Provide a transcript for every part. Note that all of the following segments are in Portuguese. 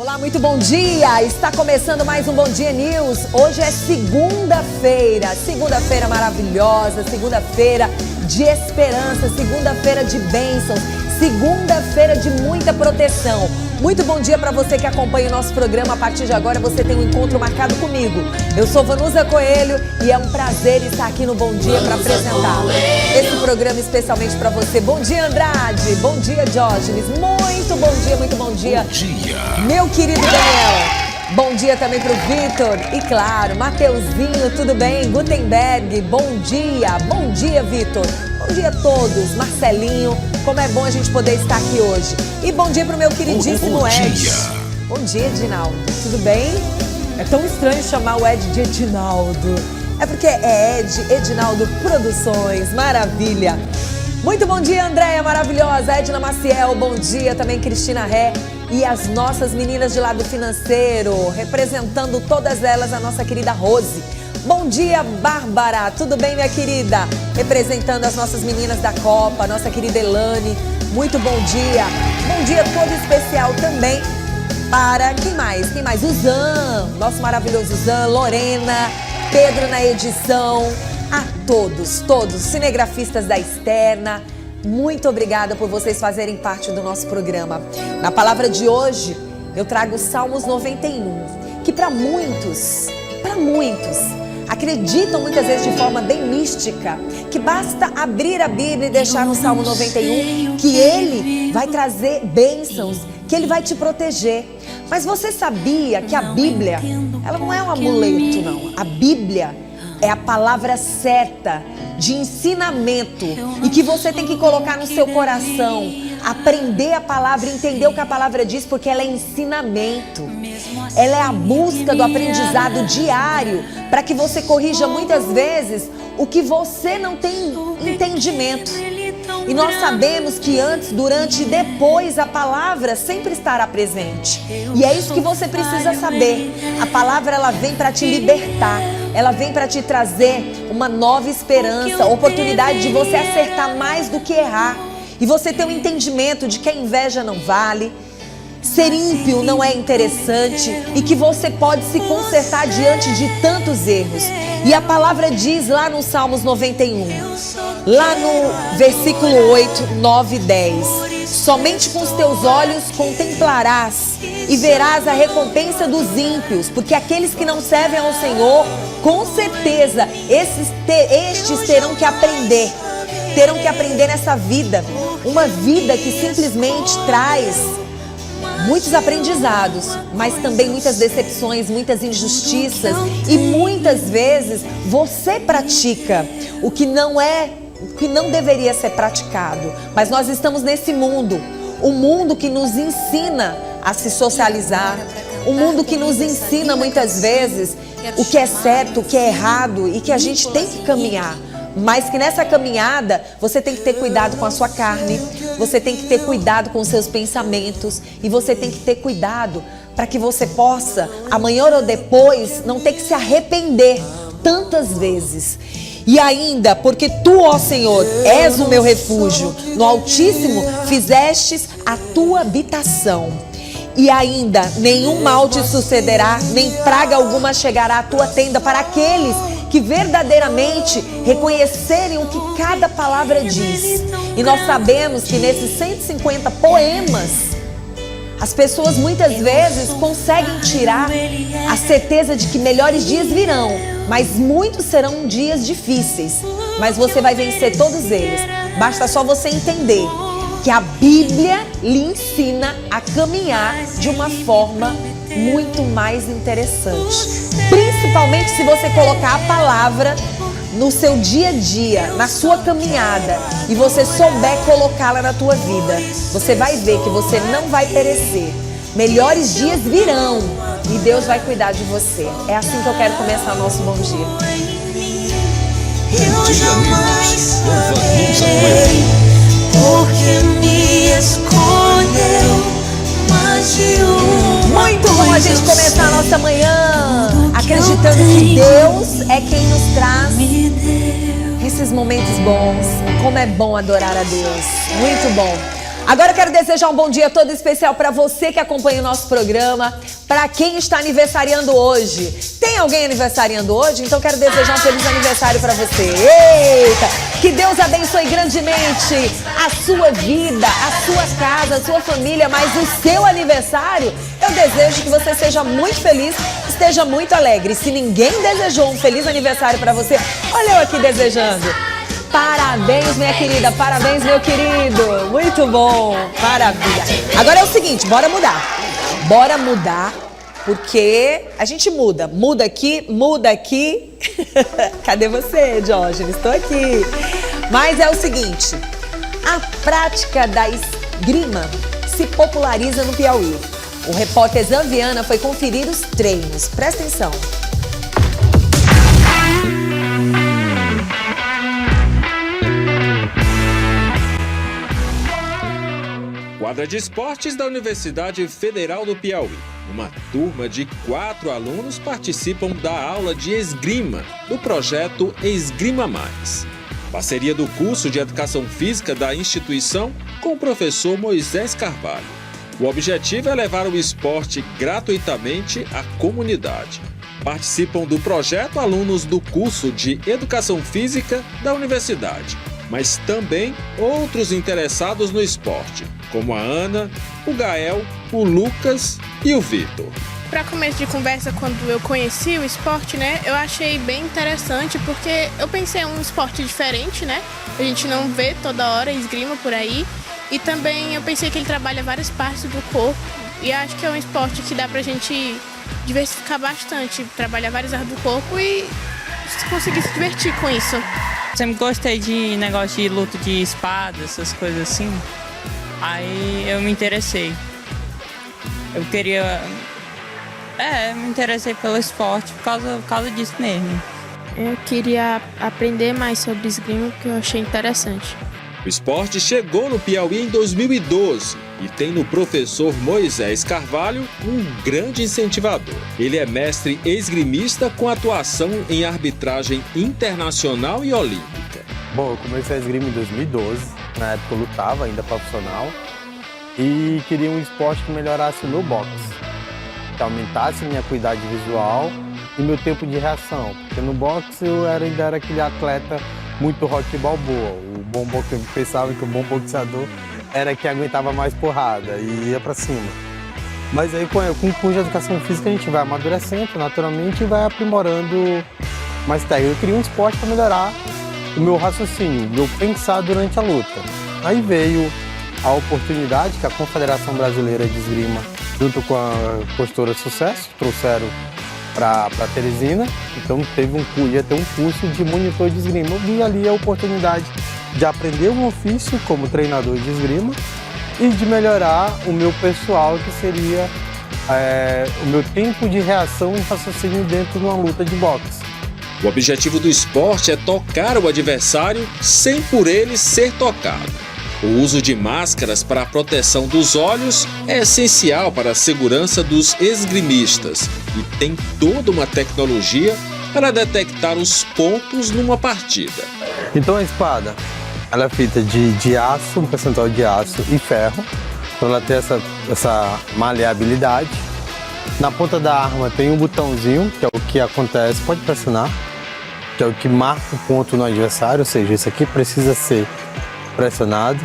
Olá, muito bom dia! Está começando mais um Bom Dia News. Hoje é segunda-feira maravilhosa, segunda-feira de esperança, segunda-feira de bênçãos, segunda-feira de muita proteção. Muito bom dia para você que acompanha o nosso programa. A partir de agora você tem um encontro marcado comigo. Eu sou Vanusa Coelho e é um prazer estar aqui no Bom Dia para apresentar esse programa especialmente para você. Bom dia, Andrade. Bom dia, Diógenes. Muito bom dia, muito bom dia. Bom dia. Meu querido Daniel. Bom dia também para o Vitor. E claro, Mateuzinho, tudo bem? Gutenberg, bom dia, Vitor. Bom dia a todos. Marcelinho, como é bom a gente poder estar aqui hoje. E bom dia para o meu queridíssimo Ed. Bom dia, Edinaldo. Tudo bem? É tão estranho chamar o Ed de Edinaldo. É porque é Edinaldo Produções. Maravilha. Muito bom dia, Andréia maravilhosa. Edna Maciel, bom dia. Também Cristina Ré. E as nossas meninas de lado financeiro, representando todas elas, a nossa querida Rose. Bom dia, Bárbara. Tudo bem, minha querida? Representando as nossas meninas da Copa, nossa querida Elane. Muito bom dia. Bom dia todo especial também para quem mais? O Zan, nosso maravilhoso Zan, Lorena, Pedro na edição, a todos, cinegrafistas da Externa. Muito obrigada por vocês fazerem parte do nosso programa. Na palavra de hoje, eu trago Salmos 91, que para muitos, acreditam muitas vezes de forma bem mística, que basta abrir a Bíblia e deixar no Salmo 91, que ele vai trazer bênçãos, que ele vai te proteger. Mas você sabia que a Bíblia, ela não é um amuleto, não. A Bíblia é a palavra certa de ensinamento e que você tem que colocar no seu coração, aprender a palavra, entender o que a palavra diz, porque ela é ensinamento. Ela é a busca do aprendizado diário para que você corrija muitas vezes o que você não tem entendimento. E nós sabemos que antes, durante e depois a palavra sempre estará presente. E é isso que você precisa saber. A palavra, ela vem para te libertar. Ela vem para te trazer uma nova esperança, oportunidade de você acertar mais do que errar. E você ter um entendimento de que a inveja não vale, ser ímpio não é interessante e que você pode se consertar diante de tantos erros. E a palavra diz lá no Salmos 91, lá no versículo 8, 9 e 10: somente com os teus olhos contemplarás e verás a recompensa dos ímpios, porque aqueles que não servem ao Senhor, com certeza, estes terão que aprender nessa vida, uma vida que simplesmente traz muitos aprendizados, mas também muitas decepções, muitas injustiças, e muitas vezes você pratica o que não deveria ser praticado. Mas nós estamos nesse mundo, um mundo que nos ensina a se socializar, um mundo que nos ensina muitas vezes o que é certo, o que é errado e que a gente tem que caminhar. Mas que nessa caminhada você tem que ter cuidado com a sua carne, você tem que ter cuidado com os seus pensamentos e você tem que ter cuidado para que você possa, amanhã ou depois, não ter que se arrepender tantas vezes. E ainda, porque tu, ó Senhor, és o meu refúgio, no Altíssimo fizestes a tua habitação. E ainda, nenhum mal te sucederá, nem praga alguma chegará à tua tenda, para aqueles que verdadeiramente reconhecerem o que cada palavra diz. E nós sabemos que nesses 150 poemas, as pessoas muitas vezes conseguem tirar a certeza de que melhores dias virão, mas muitos serão dias difíceis. Mas você vai vencer todos eles. Basta só você entender que a Bíblia lhe ensina a caminhar de uma forma muito mais interessante. Principalmente se você colocar a palavra no seu dia a dia, na sua caminhada, e você souber colocá-la na tua vida, você vai ver que você não vai perecer. Melhores dias virão e Deus vai cuidar de você. É assim que eu quero começar o nosso Bom Dia. Bom Dia News, com Vanusa Coelho. Porque me escolheu mais de uma. Muito bom a gente começar a nossa manhã acreditando que Deus é quem nos traz esses momentos bons. Como é bom adorar a Deus. Muito bom. Agora eu quero desejar um bom dia todo especial para você que acompanha o nosso programa, para quem está aniversariando hoje. Tem alguém aniversariando hoje? Então quero desejar um feliz aniversário para você. Eita! Que Deus abençoe grandemente a sua vida, a sua casa, a sua família, mas o seu aniversário, eu desejo que você seja muito feliz, esteja muito alegre. Se ninguém desejou um feliz aniversário para você, olha eu aqui desejando. Parabéns, minha querida, parabéns, meu querido. Muito bom, parabéns. Agora é o seguinte, bora mudar. Bora mudar, porque a gente muda. Muda aqui, muda aqui. Cadê você, Diógenes? Estou aqui. Mas é o seguinte, a prática da esgrima se populariza no Piauí. O repórter Zamviana foi conferir os treinos. Presta atenção. Quadra de Esportes da Universidade Federal do Piauí. Uma turma de 4 alunos participam da aula de esgrima do projeto Esgrima Mais. Parceria do curso de Educação Física da instituição com o professor Moisés Carvalho. O objetivo é levar o esporte gratuitamente à comunidade. Participam do projeto alunos do curso de Educação Física da universidade, mas também outros interessados no esporte, como a Ana, o Gael, o Lucas e o Vitor. Para começo de conversa, quando eu conheci o esporte, né, eu achei bem interessante porque eu pensei em um esporte diferente, né? A gente não vê toda hora esgrima por aí. E também eu pensei que ele trabalha várias partes do corpo. E acho que é um esporte que dá pra gente diversificar bastante, trabalhar várias áreas do corpo e conseguir se divertir com isso. Sempre gostei de negócio de luta de espada, essas coisas assim. Aí eu me interessei. Eu queria... me interessei pelo esporte por causa disso mesmo. Eu queria aprender mais sobre esgrima porque eu achei interessante. O esporte chegou no Piauí em 2012 e tem no professor Moisés Carvalho um grande incentivador. Ele é mestre esgrimista com atuação em arbitragem internacional e olímpica. Bom, eu comecei a esgrima em 2012, na época eu lutava ainda profissional e queria um esporte que melhorasse o meu boxe, que aumentasse minha acuidade visual e meu tempo de reação, porque no boxe eu ainda era aquele atleta muito rock balboa. Eu pensava que o bom boxeador era que aguentava mais porrada e ia pra cima. Mas aí com o curso de Educação Física a gente vai amadurecendo naturalmente e vai aprimorando mais técnica. Eu queria um esporte para melhorar o meu raciocínio, meu pensar durante a luta. Aí veio a oportunidade que a Confederação Brasileira de Esgrima, junto com a Postura Sucesso, trouxeram para Teresina. Então ia ter um curso de monitor de esgrima. Eu vi ali a oportunidade de aprender um ofício como treinador de esgrima e de melhorar o meu pessoal, que seria o meu tempo de reação e raciocínio dentro de uma luta de boxe. O objetivo do esporte é tocar o adversário sem por ele ser tocado. O uso de máscaras para a proteção dos olhos é essencial para a segurança dos esgrimistas e tem toda uma tecnologia para detectar os pontos numa partida. Então a espada, ela é feita de aço, um percentual de aço e ferro, para ela ter essa maleabilidade. Na ponta da arma tem um botãozinho, que é o que acontece, pode pressionar, que é o que marca o ponto no adversário, ou seja, isso aqui precisa ser pressionado.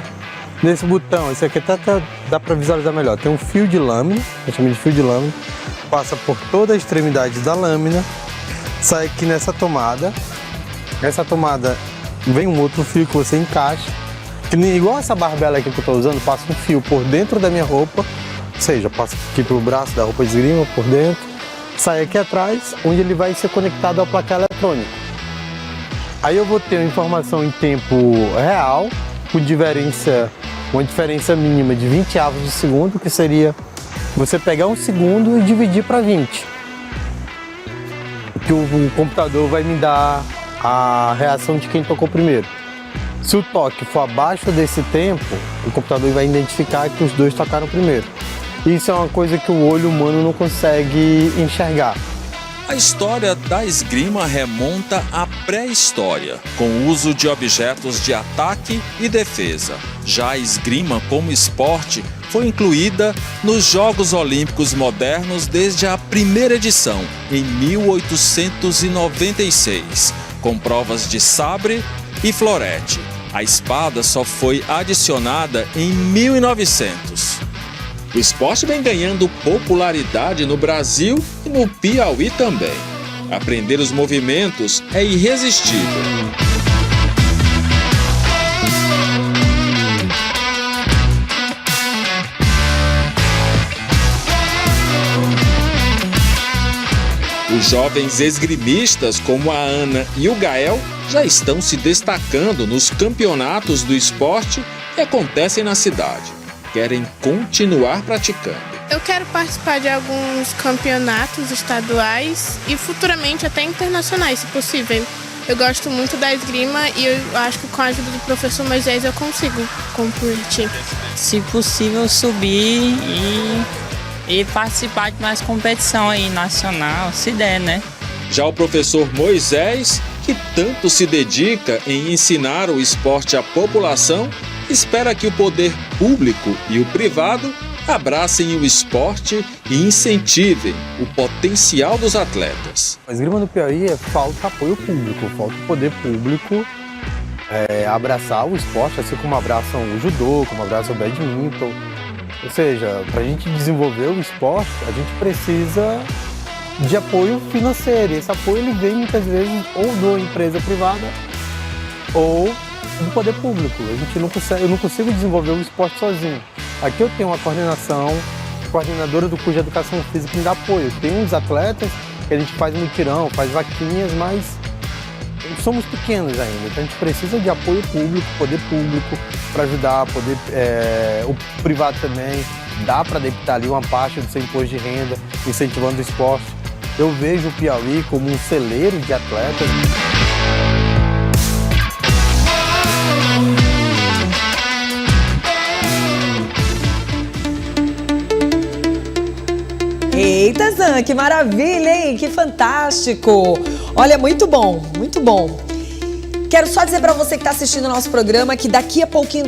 Nesse botão, esse aqui até dá para visualizar melhor, tem um fio de lâmina, eu chamo de fio de lâmina, passa por toda a extremidade da lâmina, sai aqui nessa tomada. Nessa tomada vem um outro fio que você encaixa, que igual essa barbela aqui que eu estou usando, passa um fio por dentro da minha roupa, ou seja, passa aqui pelo braço da roupa de esgrima, por dentro, sai aqui atrás, onde ele vai ser conectado ao placar eletrônico. Aí eu vou ter uma informação em tempo real, com uma diferença mínima de 20 avos de segundo, que seria você pegar um segundo e dividir para 20. Que o computador vai me dar a reação de quem tocou primeiro. Se o toque for abaixo desse tempo, o computador vai identificar que os dois tocaram primeiro. Isso é uma coisa que o olho humano não consegue enxergar. A história da esgrima remonta à pré-história, com o uso de objetos de ataque e defesa. Já a esgrima como esporte foi incluída nos Jogos Olímpicos Modernos desde a primeira edição, em 1896, com provas de sabre e florete. A espada só foi adicionada em 1900. O esporte vem ganhando popularidade no Brasil e no Piauí também. Aprender os movimentos é irresistível. Os jovens esgrimistas como a Ana e o Gael já estão se destacando nos campeonatos do esporte que acontecem na cidade. Querem continuar praticando. Eu quero participar de alguns campeonatos estaduais e futuramente até internacionais, se possível. Eu gosto muito da esgrima e eu acho que com a ajuda do professor Moisés eu consigo competir. Se possível, subir e participar de mais competição aí nacional, se der, né? Já o professor Moisés, que tanto se dedica em ensinar o esporte à população, espera que o poder público e o privado abracem o esporte e incentivem o potencial dos atletas. A esgrima no Piauí falta apoio público, falta o poder público abraçar o esporte, assim como abraçam o judô, como abraçam o badminton. Ou seja, para a gente desenvolver o esporte, a gente precisa de apoio financeiro. E esse apoio ele vem muitas vezes ou da empresa privada ou do poder público. Eu não consigo desenvolver o esporte sozinho. Aqui eu tenho uma coordenadora do curso de Educação Física que me dá apoio. Tem uns atletas que a gente faz mutirão, faz vaquinhas, mas somos pequenos ainda. Então a gente precisa de apoio público, poder público, para ajudar, o privado também. Dá para debitar ali uma parte do seu imposto de renda, incentivando o esporte. Eu vejo o Piauí como um celeiro de atletas. Eita, Zan, que maravilha, hein? Que fantástico! Olha, muito bom, muito bom. Quero só dizer para você que está assistindo o nosso programa que daqui a pouquinho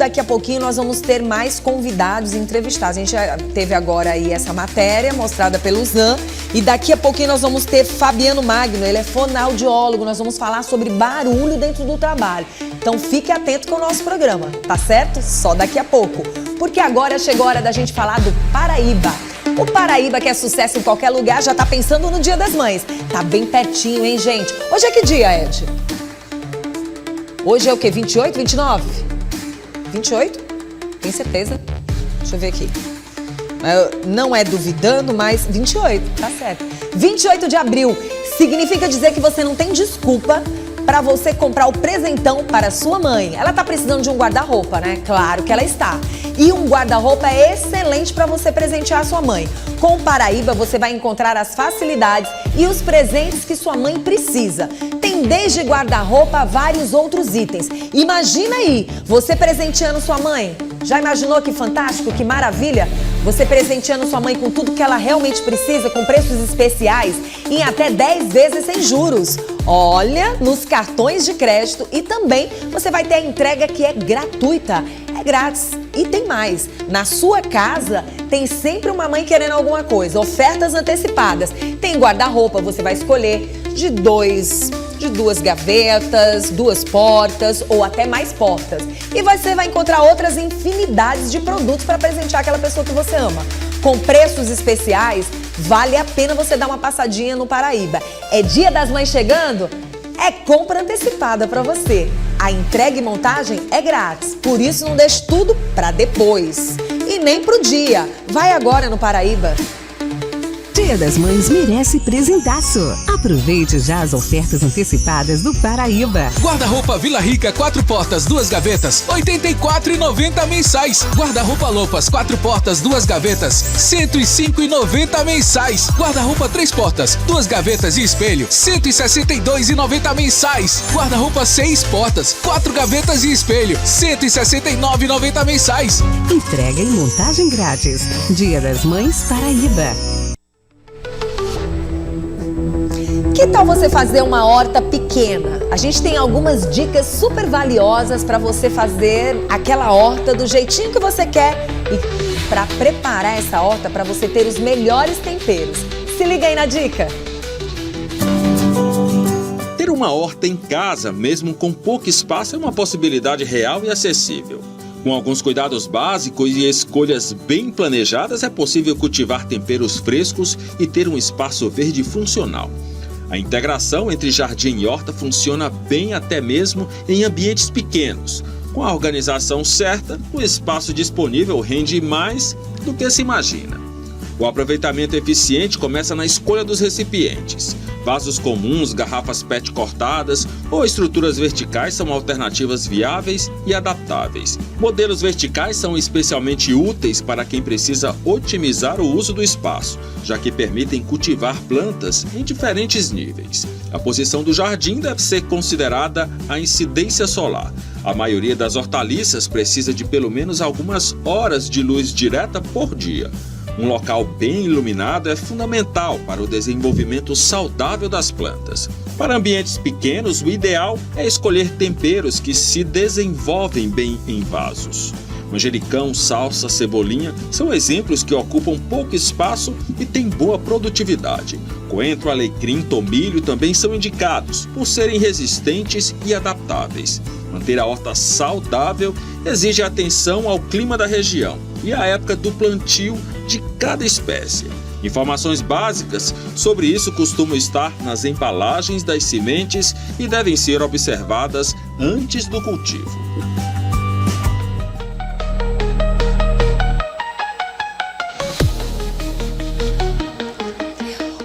nós vamos ter mais convidados e entrevistados. A gente já teve agora aí essa matéria mostrada pelo Zan e daqui a pouquinho nós vamos ter Fabiano Magno, ele é fonoaudiólogo, nós vamos falar sobre barulho dentro do trabalho. Então fique atento com o nosso programa, tá certo? Só daqui a pouco, porque agora chegou a hora da gente falar do Paraíba. O Paraíba, que é sucesso em qualquer lugar, já tá pensando no Dia das Mães. Tá bem pertinho, hein, gente? Hoje é que dia, Ed? Hoje é o quê? 28, 29? 28? Tem certeza? Deixa eu ver aqui. Não é duvidando, mas 28, tá certo. 28 de abril significa dizer que você não tem desculpa para você comprar o presentão para sua mãe. Ela tá precisando de um guarda-roupa, né? Claro que ela está. E um guarda-roupa é excelente para você presentear a sua mãe. Com o Paraíba, você vai encontrar as facilidades e os presentes que sua mãe precisa. Tem desde guarda-roupa a vários outros itens. Imagina aí, você presenteando sua mãe. Já imaginou que fantástico, que maravilha? Você presenteando sua mãe com tudo que ela realmente precisa, com preços especiais, em até 10 vezes sem juros. Olha, nos cartões de crédito e também você vai ter a entrega que é gratuita. É grátis. E tem mais, na sua casa tem sempre uma mãe querendo alguma coisa, ofertas antecipadas. Tem guarda-roupa, você vai escolher de duas gavetas, 2 portas ou até mais portas. E você vai encontrar outras infinidades de produtos para presentear aquela pessoa que você ama. Com preços especiais, vale a pena você dar uma passadinha no Paraíba. É Dia das Mães chegando? É compra antecipada para você. A entrega e montagem é grátis, por isso não deixe tudo para depois. E nem pro dia. Vai agora no Paraíba. Dia das Mães merece presentaço. Aproveite já as ofertas antecipadas do Paraíba. Guarda-roupa Vila Rica 4 portas, 2 gavetas, R$ 84,90 mensais. Guarda-roupa Lopas 4 portas, 2 gavetas, R$ 105,90 mensais. Guarda-roupa 3 portas, 2 gavetas e espelho, R$ 162,90 mensais. Guarda-roupa 6 portas, 4 gavetas e espelho, R$ 169,90 mensais. Entrega e montagem grátis. Dia das Mães Paraíba. que tal você fazer uma horta pequena? A gente tem algumas dicas super valiosas para você fazer aquela horta do jeitinho que você quer e para preparar essa horta para você ter os melhores temperos. Se liga aí na dica! Ter uma horta em casa, mesmo com pouco espaço, é uma possibilidade real e acessível. Com alguns cuidados básicos e escolhas bem planejadas, é possível cultivar temperos frescos e ter um espaço verde funcional. A integração entre jardim e horta funciona bem até mesmo em ambientes pequenos. Com a organização certa, o espaço disponível rende mais do que se imagina. O aproveitamento eficiente começa na escolha dos recipientes. Vasos comuns, garrafas PET cortadas ou estruturas verticais são alternativas viáveis e adaptáveis. Modelos verticais são especialmente úteis para quem precisa otimizar o uso do espaço, já que permitem cultivar plantas em diferentes níveis. A posição do jardim deve ser considerada a incidência solar. A maioria das hortaliças precisa de pelo menos algumas horas de luz direta por dia. Um local bem iluminado é fundamental para o desenvolvimento saudável das plantas. Para ambientes pequenos, o ideal é escolher temperos que se desenvolvem bem em vasos. Manjericão, salsa, cebolinha são exemplos que ocupam pouco espaço e têm boa produtividade. Coentro, alecrim, tomilho também são indicados, por serem resistentes e adaptáveis. Manter a horta saudável exige atenção ao clima da região e à época do plantio de cada espécie. Informações básicas sobre isso costumam estar nas embalagens das sementes e devem ser observadas antes do cultivo.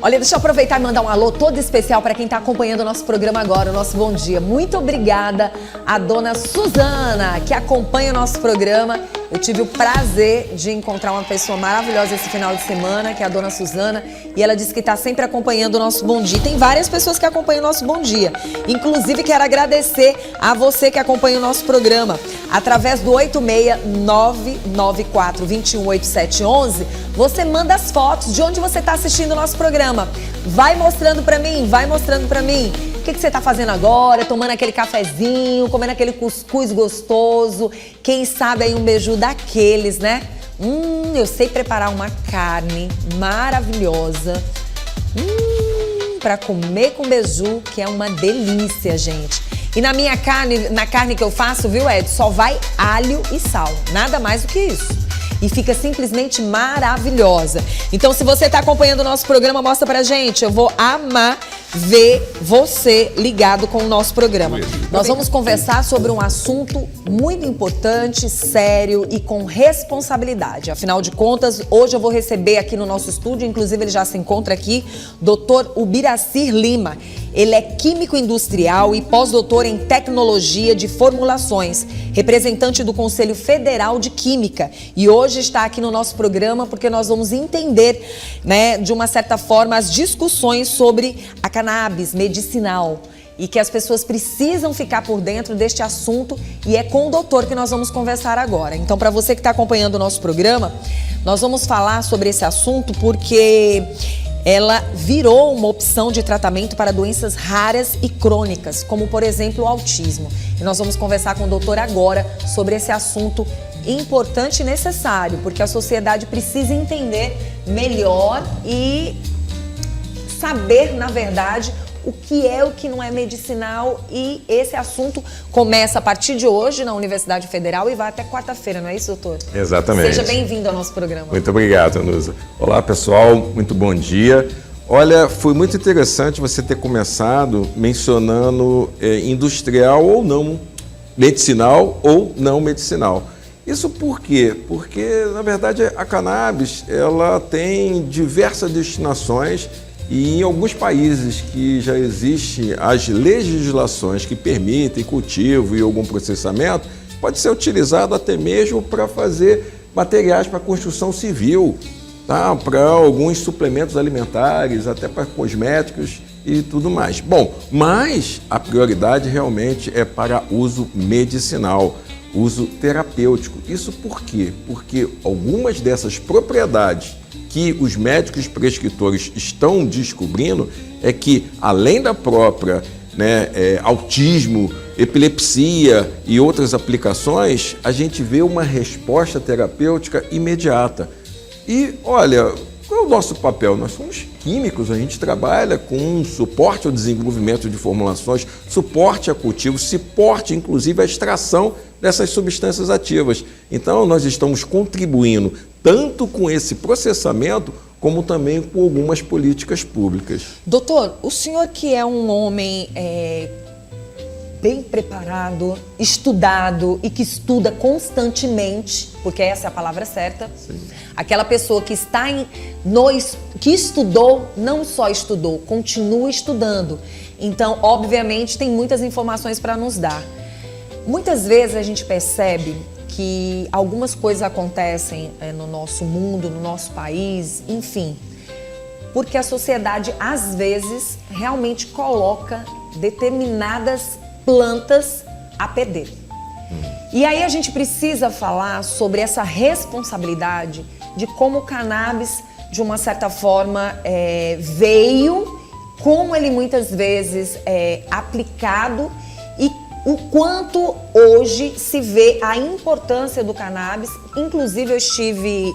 Olha, deixa eu aproveitar e mandar um alô todo especial para quem está acompanhando o nosso programa agora, o nosso Bom Dia. Muito obrigada à dona Suzana, que acompanha o nosso programa. Eu tive o prazer de encontrar uma pessoa maravilhosa esse final de semana, que é a dona Suzana, e ela disse que está sempre acompanhando o nosso Bom Dia. Tem várias pessoas que acompanham o nosso Bom Dia. Inclusive, quero agradecer a você que acompanha o nosso programa. Através do 86994218711, você manda as fotos de onde você está assistindo o nosso programa. Vai mostrando para mim, vai mostrando para mim. O que você está fazendo agora? Tomando aquele cafezinho, comendo aquele cuscuz gostoso. Quem sabe aí um beiju daqueles, né? Eu sei preparar uma carne maravilhosa. Para comer com beiju, que é uma delícia, gente. E na minha carne, na carne que eu faço, viu, Ed? Só vai alho e sal. Nada mais do que isso. E fica simplesmente maravilhosa. Então, se você está acompanhando o nosso programa, mostra pra gente. Eu vou amar ver você ligado com o nosso programa. Nós vamos conversar sobre um assunto muito importante, sério e com responsabilidade. Afinal de contas, hoje eu vou receber aqui no nosso estúdio, inclusive ele já se encontra aqui, Dr. Ubiracir Lima. Ele é químico industrial e pós-doutor em tecnologia de formulações, representante do Conselho Federal de Química. E hoje está aqui no nosso programa porque nós vamos entender, né, de uma certa forma, as discussões sobre a cannabis medicinal. E que as pessoas precisam ficar por dentro deste assunto e é com o doutor que nós vamos conversar agora. Então, para você que está acompanhando o nosso programa, nós vamos falar sobre esse assunto porque ela virou uma opção de tratamento para doenças raras e crônicas, como, por exemplo, o autismo. E nós vamos conversar com o doutor agora sobre esse assunto importante e necessário, porque a sociedade precisa entender melhor e saber, na verdade, o que é o que não é medicinal, e esse assunto começa a partir de hoje na Universidade Federal e vai até quarta-feira, não é isso, doutor? Exatamente. Seja bem-vindo ao nosso programa. Muito obrigado, Anusa. Olá, pessoal, muito bom dia. Olha, foi muito interessante você ter começado mencionando industrial ou não, medicinal ou não medicinal. Isso por quê? Porque, na verdade, a cannabis ela tem diversas destinações. E em alguns países que já existem as legislações que permitem cultivo e algum processamento, pode ser utilizado até mesmo para fazer materiais para construção civil, tá? Para alguns suplementos alimentares, até para cosméticos e tudo mais. Bom, mas a prioridade realmente é para uso medicinal, uso terapêutico. Isso por quê? Porque algumas dessas propriedades que os médicos prescritores estão descobrindo é que, além da própria autismo, epilepsia e outras aplicações, a gente vê uma resposta terapêutica imediata. E, olha, qual é o nosso papel? Nós somos químicos, a gente trabalha com suporte ao desenvolvimento de formulações, suporte a cultivos, suporte, inclusive, à extração dessas substâncias ativas. Então, nós estamos contribuindo tanto com esse processamento, como também com algumas políticas públicas. Doutor, o senhor que é um homem bem preparado, estudado e que estuda constantemente, porque essa é a palavra certa. Sim. Aquela pessoa que que estudou, não só estudou, continua estudando. Então, obviamente, tem muitas informações para nos dar. Muitas vezes a gente percebe que algumas coisas acontecem no nosso mundo, no nosso país, enfim, porque a sociedade, às vezes, realmente coloca determinadas plantas a perder. E aí a gente precisa falar sobre essa responsabilidade de como o cannabis, de uma certa forma, veio, como ele muitas vezes é aplicado e o quanto hoje se vê a importância do cannabis. Inclusive, eu estive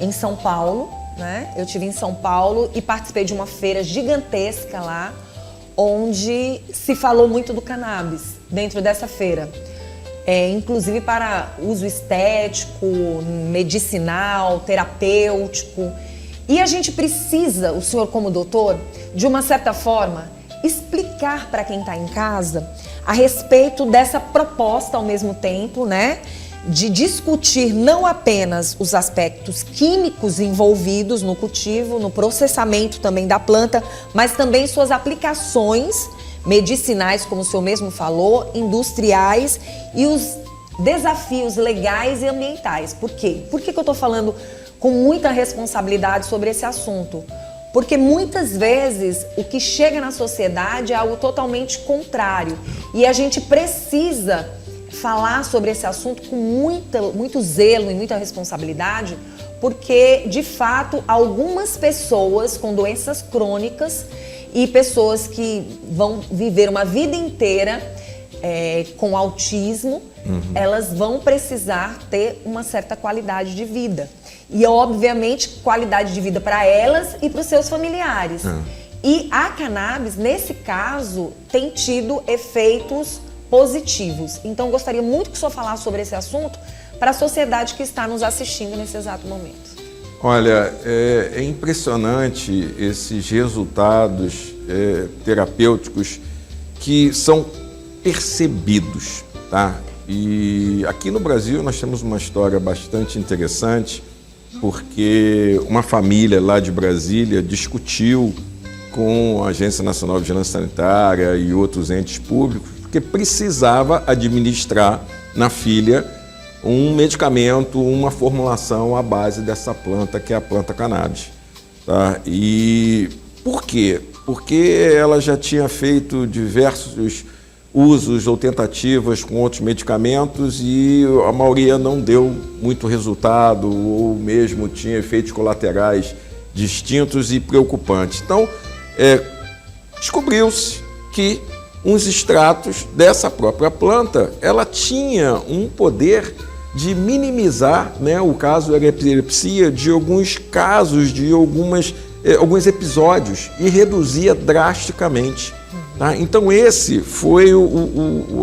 em São Paulo, né? Eu estive em São Paulo e participei de uma feira gigantesca lá, onde se falou muito do cannabis dentro dessa feira. Inclusive para uso estético, medicinal, terapêutico. E a gente precisa, o senhor como doutor, de uma certa forma, explicar para quem está em casa a respeito dessa proposta ao mesmo tempo, né? De discutir não apenas os aspectos químicos envolvidos no cultivo, no processamento também da planta, mas também suas aplicações medicinais, como o senhor mesmo falou, industriais e os desafios legais e ambientais. Por quê? Por que eu estou falando com muita responsabilidade sobre esse assunto? Porque muitas vezes o que chega na sociedade é algo totalmente contrário e a gente precisa falar sobre esse assunto com muito zelo e muita responsabilidade, porque, de fato, algumas pessoas com doenças crônicas e pessoas que vão viver uma vida inteira com autismo, elas vão precisar ter uma certa qualidade de vida. E, obviamente, qualidade de vida para elas e para os seus familiares. E a cannabis, nesse caso, tem tido efeitos positivos. Então, gostaria muito que o senhor falasse sobre esse assunto para a sociedade que está nos assistindo nesse exato momento. Olha, é impressionante esses resultados terapêuticos que são percebidos, tá? E aqui no Brasil nós temos uma história bastante interessante, porque uma família lá de Brasília discutiu com a Agência Nacional de Vigilância Sanitária e outros entes públicos, porque precisava administrar na filha um medicamento, uma formulação à base dessa planta, que é a planta cannabis. Tá? E por quê? Porque ela já tinha feito diversos usos ou tentativas com outros medicamentos e a maioria não deu muito resultado ou mesmo tinha efeitos colaterais distintos e preocupantes. Então, descobriu-se que uns extratos dessa própria planta, ela tinha um poder de minimizar, né, o caso da epilepsia, de alguns casos, de alguns episódios e reduzia drasticamente. Tá? Então esse foi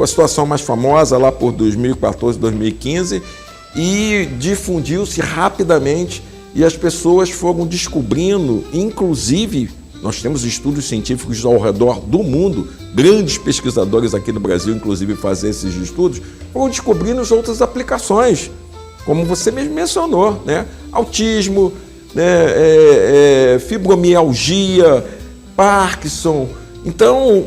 a situação mais famosa lá por 2014, 2015 e difundiu-se rapidamente e as pessoas foram descobrindo, inclusive, nós temos estudos científicos ao redor do mundo, grandes pesquisadores aqui no Brasil, inclusive, fazem esses estudos, foram descobrindo as outras aplicações, como você mesmo mencionou, né? Autismo, né? Fibromialgia, Parkinson. Então,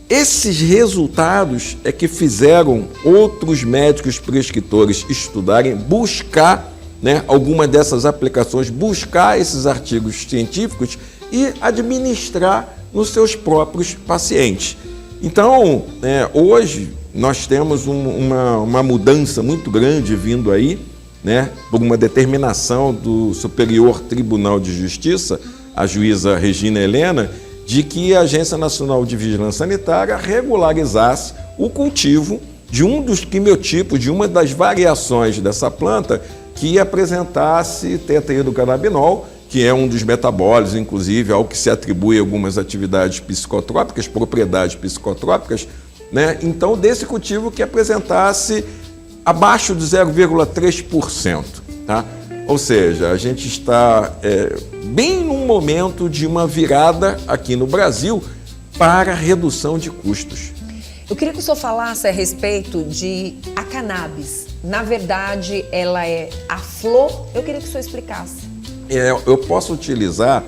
esses resultados é que fizeram outros médicos prescritores estudarem, buscar, né, alguma dessas aplicações, buscar esses artigos científicos e administrar nos seus próprios pacientes. Então, hoje nós temos uma mudança muito grande vindo aí, né, por uma determinação do Superior Tribunal de Justiça, a juíza Regina Helena, de que a Agência Nacional de Vigilância Sanitária regularizasse o cultivo de um dos quimiotipos, de uma das variações dessa planta que apresentasse tetraidrocannabinol, que é um dos metabólitos, inclusive, ao que se atribui algumas atividades psicotrópicas, propriedades psicotrópicas, né? Então, desse cultivo que apresentasse abaixo de 0,3%, tá? Ou seja, a gente está bem num momento de uma virada aqui no Brasil para redução de custos. Eu queria que o senhor falasse a respeito de a cannabis. Na verdade, ela é a flor. Eu queria que o senhor explicasse. Eu posso utilizar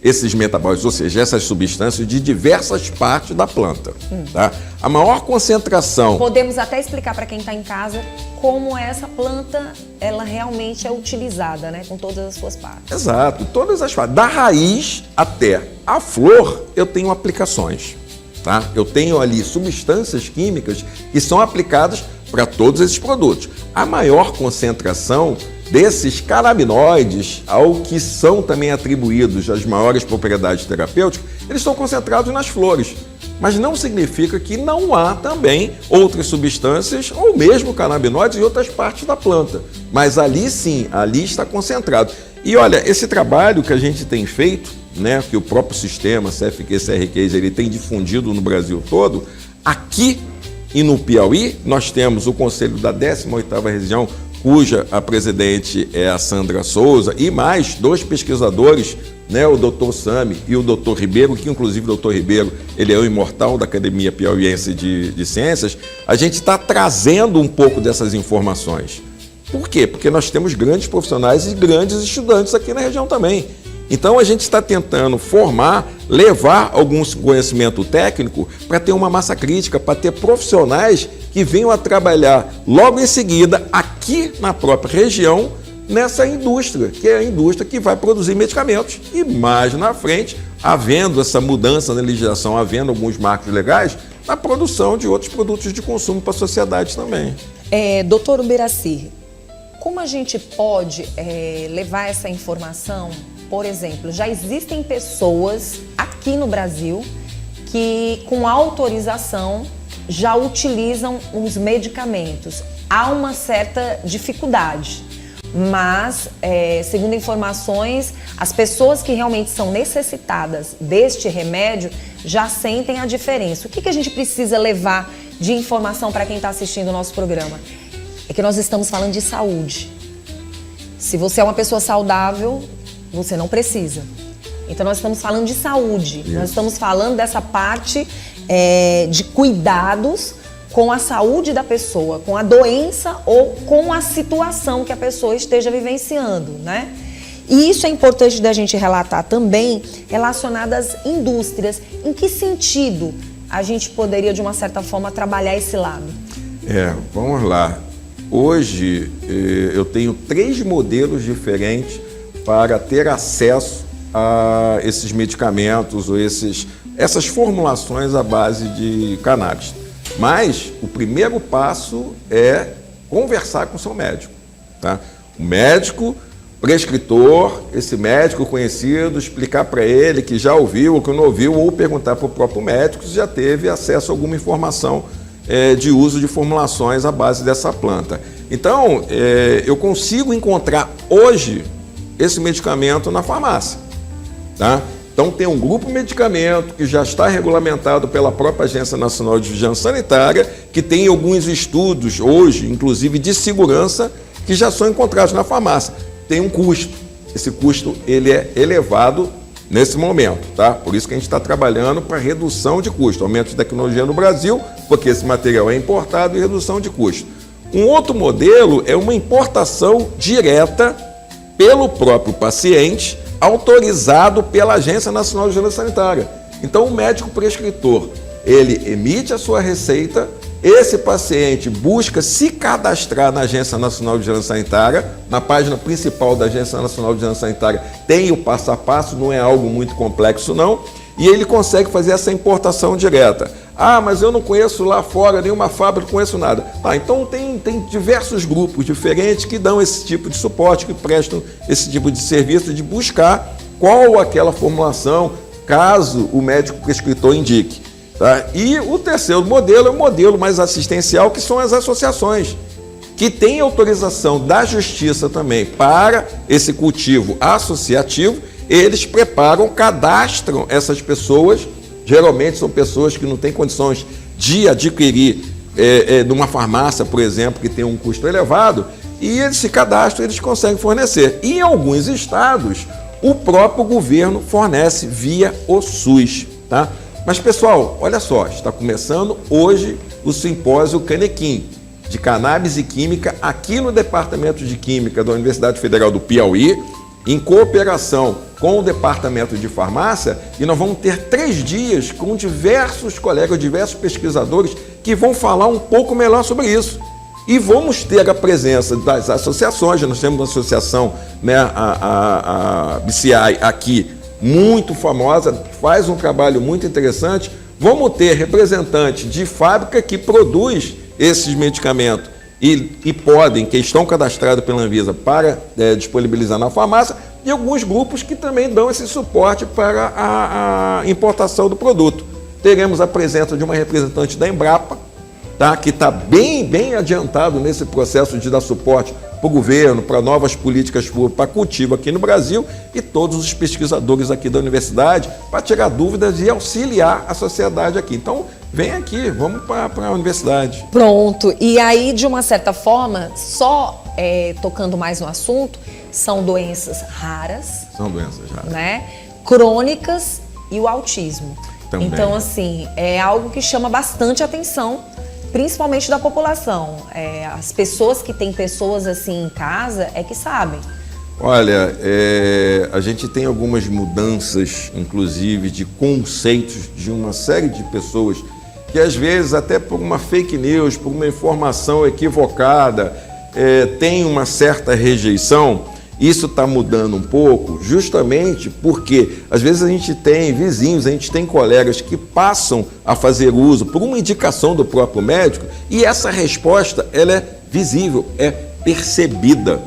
esses metabólitos, ou seja, essas substâncias de diversas partes da planta. Tá? A maior concentração... Podemos até explicar para quem está em casa como essa planta ela realmente é utilizada, né, com todas as suas partes. Exato, todas as partes. Da raiz até a flor, eu tenho aplicações. Tá? Eu tenho ali substâncias químicas que são aplicadas para todos esses produtos. A maior concentração desses canabinoides, ao que são também atribuídos as maiores propriedades terapêuticas, eles estão concentrados nas flores. Mas não significa que não há também outras substâncias, ou mesmo canabinoides em outras partes da planta. Mas ali sim, ali está concentrado. E olha, esse trabalho que a gente tem feito, né, que o próprio sistema CFQ, CRQs, ele tem difundido no Brasil todo, aqui e no Piauí, nós temos o Conselho da 18ª Região, cuja a presidente é a Sandra Souza, e mais 2 pesquisadores, né, o Dr. Sami e o Dr. Ribeiro, que inclusive o Dr. Ribeiro ele é o imortal da Academia Piauiense de Ciências. A gente está trazendo um pouco dessas informações. Por quê? Porque nós temos grandes profissionais e grandes estudantes aqui na região também. Então a gente está tentando formar, levar algum conhecimento técnico para ter uma massa crítica, para ter profissionais que venham a trabalhar logo em seguida aqui na própria região, nessa indústria, que é a indústria que vai produzir medicamentos. E mais na frente, havendo essa mudança na legislação, havendo alguns marcos legais, na produção de outros produtos de consumo para a sociedade também. Doutor Uberaci, como a gente pode levar essa informação? Por exemplo, já existem pessoas aqui no Brasil que, com autorização, já utilizam os medicamentos. Há uma certa dificuldade, mas, segundo informações, as pessoas que realmente são necessitadas deste remédio já sentem a diferença. O que a gente precisa levar de informação para quem está assistindo o nosso programa? É que nós estamos falando de saúde. Se você é uma pessoa saudável, você não precisa. Então nós estamos falando de saúde. Isso. Nós estamos falando dessa parte de cuidados com a saúde da pessoa, com a doença ou com a situação que a pessoa esteja vivenciando, né? E isso é importante da gente relatar também relacionado às indústrias. Em que sentido a gente poderia, de uma certa forma, trabalhar esse lado? Vamos lá. Hoje eu tenho 3 modelos diferentes para ter acesso a esses medicamentos ou essas formulações à base de cannabis. Mas o primeiro passo é conversar com o seu médico. Tá? O médico, prescritor, esse médico conhecido, explicar para ele que já ouviu ou que não ouviu, ou perguntar para o próprio médico se já teve acesso a alguma informação de uso de formulações à base dessa planta. Então, eu consigo encontrar hoje esse medicamento na farmácia. Tá? Então tem um grupo de medicamento que já está regulamentado pela própria Agência Nacional de Vigilância Sanitária, que tem alguns estudos hoje, inclusive de segurança, que já são encontrados na farmácia. Tem um custo. Esse custo ele é elevado nesse momento, tá? Por isso que a gente está trabalhando para redução de custo, aumento de tecnologia no Brasil, porque esse material é importado, e redução de custo. Um outro modelo é uma importação direta pelo próprio paciente, autorizado pela Agência Nacional de Vigilância Sanitária. Então, o médico prescritor, ele emite a sua receita, esse paciente busca se cadastrar na Agência Nacional de Vigilância Sanitária, na página principal da Agência Nacional de Vigilância Sanitária tem o passo a passo, não é algo muito complexo não, e ele consegue fazer essa importação direta. Ah, mas eu não conheço lá fora nenhuma fábrica, não conheço nada. Tá, então tem diversos grupos diferentes que dão esse tipo de suporte, que prestam esse tipo de serviço de buscar qual aquela formulação, caso o médico prescritor indique. Tá? E o terceiro modelo é o modelo mais assistencial, que são as associações, que têm autorização da Justiça também para esse cultivo associativo. Eles preparam, cadastram essas pessoas, geralmente são pessoas que não têm condições de adquirir numa farmácia, por exemplo, que tem um custo elevado, e eles se cadastram, eles conseguem fornecer. E em alguns estados, o próprio governo fornece via o SUS, tá? Mas, pessoal, olha só, está começando hoje o simpósio Canequim, de Cannabis e Química, aqui no Departamento de Química da Universidade Federal do Piauí, em cooperação com o Departamento de Farmácia, e nós vamos ter 3 dias com diversos colegas, diversos pesquisadores que vão falar um pouco melhor sobre isso. E vamos ter a presença das associações. Nós temos uma associação, né, a BCI aqui, muito famosa, faz um trabalho muito interessante. Vamos ter representante de fábrica que produz esses medicamentos e podem, que estão cadastrados pela Anvisa para disponibilizar na farmácia, e alguns grupos que também dão esse suporte para a importação do produto. Teremos a presença de uma representante da Embrapa, tá, que está bem adiantado nesse processo de dar suporte para o governo, para novas políticas públicas, para cultivo aqui no Brasil, e todos os pesquisadores aqui da universidade para tirar dúvidas e auxiliar a sociedade aqui. Então, vem aqui, vamos para a universidade. Pronto. E aí, de uma certa forma, só tocando mais no assunto, são doenças raras. São doenças raras. Né? Crônicas e o autismo. Também. Então, assim, é algo que chama bastante atenção, principalmente da população. As pessoas que têm pessoas assim em casa é que sabem. Olha, a gente tem algumas mudanças, inclusive, de conceitos de uma série de pessoas que, às vezes, até por uma fake news, por uma informação equivocada, tem uma certa rejeição. Isso está mudando um pouco, justamente porque, às vezes, a gente tem vizinhos, a gente tem colegas que passam a fazer uso por uma indicação do próprio médico, e essa resposta, ela é visível, é percebida.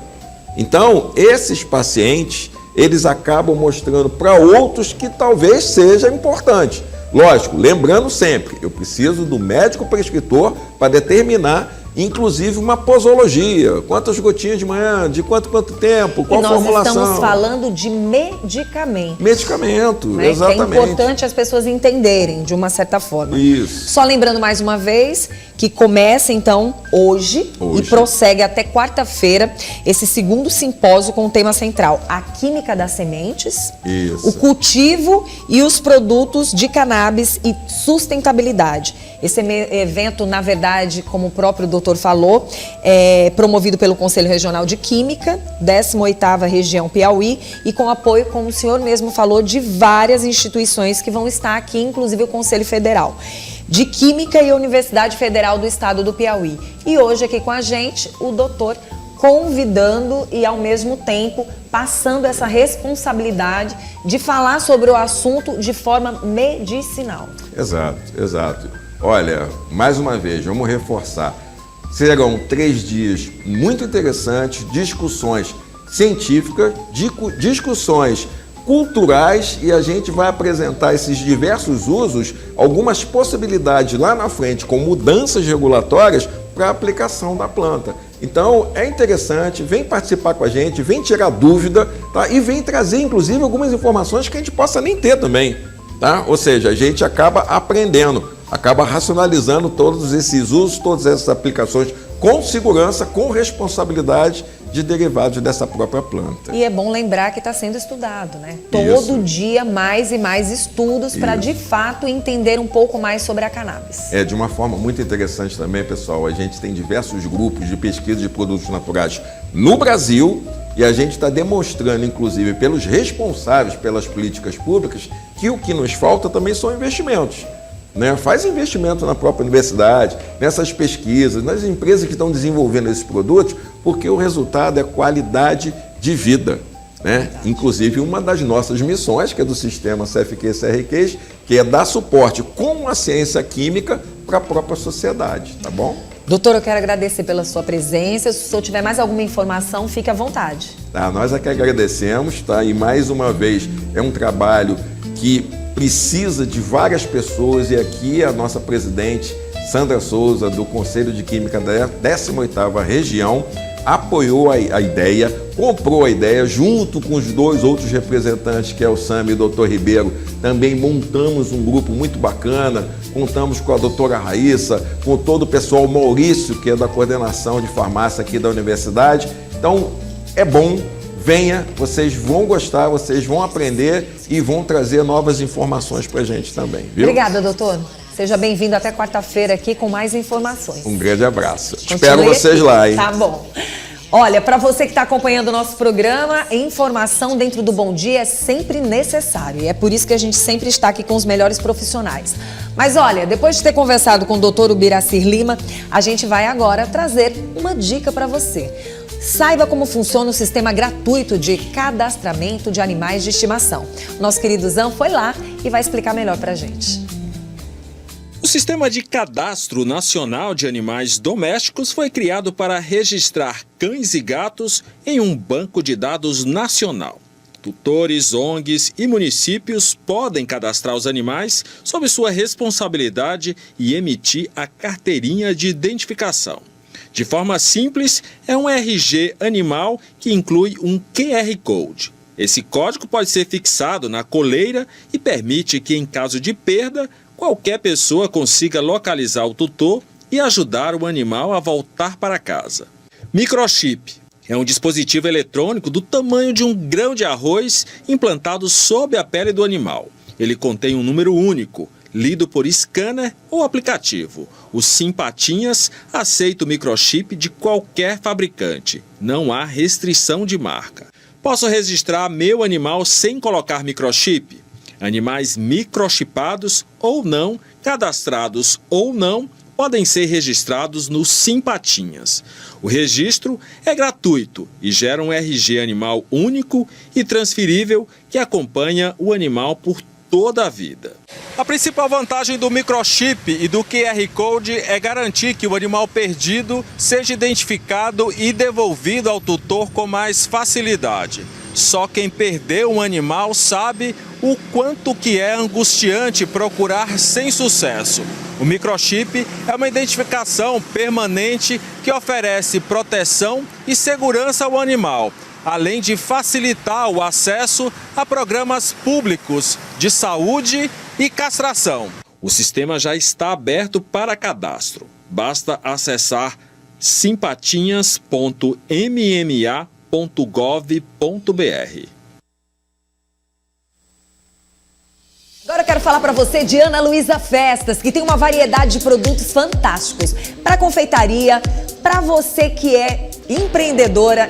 Então, esses pacientes, eles acabam mostrando para outros que talvez seja importante. Lógico, lembrando sempre, eu preciso do médico prescritor para determinar, inclusive, uma posologia. Quantas gotinhas de manhã, de quanto tempo, qual formulação. Nós estamos falando de medicamento. Medicamento, né? exatamente. Que é importante as pessoas entenderem, de uma certa forma. Isso. Só lembrando mais uma vez que começa, então, hoje e prossegue até quarta-feira esse segundo simpósio com o tema central: a química das sementes, Isso. o cultivo e os produtos de cannabis e sustentabilidade. Esse evento, na verdade, como o próprio doutor falou, é promovido pelo Conselho Regional de Química, 18ª Região Piauí, e com apoio, como o senhor mesmo falou, de várias instituições que vão estar aqui, inclusive o Conselho Federal de Química e a Universidade Federal do Estado do Piauí. E hoje aqui com a gente, o doutor convidando e, ao mesmo tempo, passando essa responsabilidade de falar sobre o assunto de forma medicinal. Exato, exato. Olha, mais uma vez, vamos reforçar. Serão 3 dias muito interessantes, discussões científicas, discussões culturais, e a gente vai apresentar esses diversos usos, algumas possibilidades lá na frente com mudanças regulatórias para a aplicação da planta. Então, é interessante, vem participar com a gente, vem tirar dúvida, tá? E vem trazer, inclusive, algumas informações que a gente possa nem ter também, tá? Ou seja, a gente acaba aprendendo, acaba racionalizando todos esses usos, todas essas aplicações com segurança, com responsabilidade de derivados dessa própria planta. E é bom lembrar que está sendo estudado, né? Todo dia mais e mais estudos para, de fato, entender um pouco mais sobre a cannabis. De uma forma muito interessante também, pessoal, a gente tem diversos grupos de pesquisa de produtos naturais no Brasil, e a gente está demonstrando, inclusive, pelos responsáveis pelas políticas públicas, que o que nos falta também são investimentos. Né? Faz investimento na própria universidade, nessas pesquisas, nas empresas que estão desenvolvendo esses produtos, porque o resultado é qualidade de vida. né? Inclusive uma das nossas missões, que é do sistema CFQ-CRQs, que é dar suporte com a ciência química para a própria sociedade, tá bom? Doutor, eu quero agradecer pela sua presença. Se o senhor tiver mais alguma informação, fique à vontade. Tá, nós é que agradecemos, tá? E mais uma vez, é um trabalho que precisa de várias pessoas e aqui a nossa presidente, Sandra Souza, do Conselho de Química da 18ª Região, apoiou a ideia, comprou a ideia, junto com os dois outros representantes, que é o Sam e o Dr. Ribeiro, também montamos um grupo muito bacana, contamos com a doutora Raíssa, com todo o pessoal, Maurício, que é da coordenação de farmácia aqui da universidade. Então, é bom, venha, vocês vão gostar, vocês vão aprender e vão trazer novas informações pra gente também, viu? Obrigada, doutor. Seja bem-vindo até quarta-feira aqui com mais informações. Um grande abraço. Continue Espero vocês aqui. lá, hein? Tá bom. Olha, para você que está acompanhando o nosso programa, informação dentro do Bom Dia é sempre necessário. E é por isso que a gente sempre está aqui com os melhores profissionais. Mas olha, depois de ter conversado com o doutor Ubiracir Lima, a gente vai agora trazer uma dica para você. Saiba como funciona o sistema gratuito de cadastramento de animais de estimação. Nosso querido Zan foi lá e vai explicar melhor para a gente. O Sistema de Cadastro Nacional de Animais Domésticos foi criado para registrar cães e gatos em um banco de dados nacional. Tutores, ONGs e municípios podem cadastrar os animais sob sua responsabilidade e emitir a carteirinha de identificação. De forma simples, é um RG animal que inclui um QR Code. Esse código pode ser fixado na coleira e permite que, em caso de perda, qualquer pessoa consiga localizar o tutor e ajudar o animal a voltar para casa. Microchip é um dispositivo eletrônico do tamanho de um grão de arroz implantado sob a pele do animal. Ele contém um número único, lido por scanner ou aplicativo. O Simpatinhas aceita o microchip de qualquer fabricante. Não há restrição de marca. Posso registrar meu animal sem colocar microchip? Animais microchipados ou não, cadastrados ou não, podem ser registrados no Simpatinhas. O registro é gratuito e gera um RG animal único e transferível que acompanha o animal por toda a vida. A principal vantagem do microchip e do QR Code é garantir que o animal perdido seja identificado e devolvido ao tutor com mais facilidade. Só quem perdeu um animal sabe o quanto que é angustiante procurar sem sucesso. O microchip é uma identificação permanente que oferece proteção e segurança ao animal, além de facilitar o acesso a programas públicos de saúde e castração. O sistema já está aberto para cadastro. Basta acessar simpatinhas.mma.gov.br. Agora eu quero falar para você de Ana Luísa Festas, que tem uma variedade de produtos fantásticos para confeitaria, para você que é empreendedora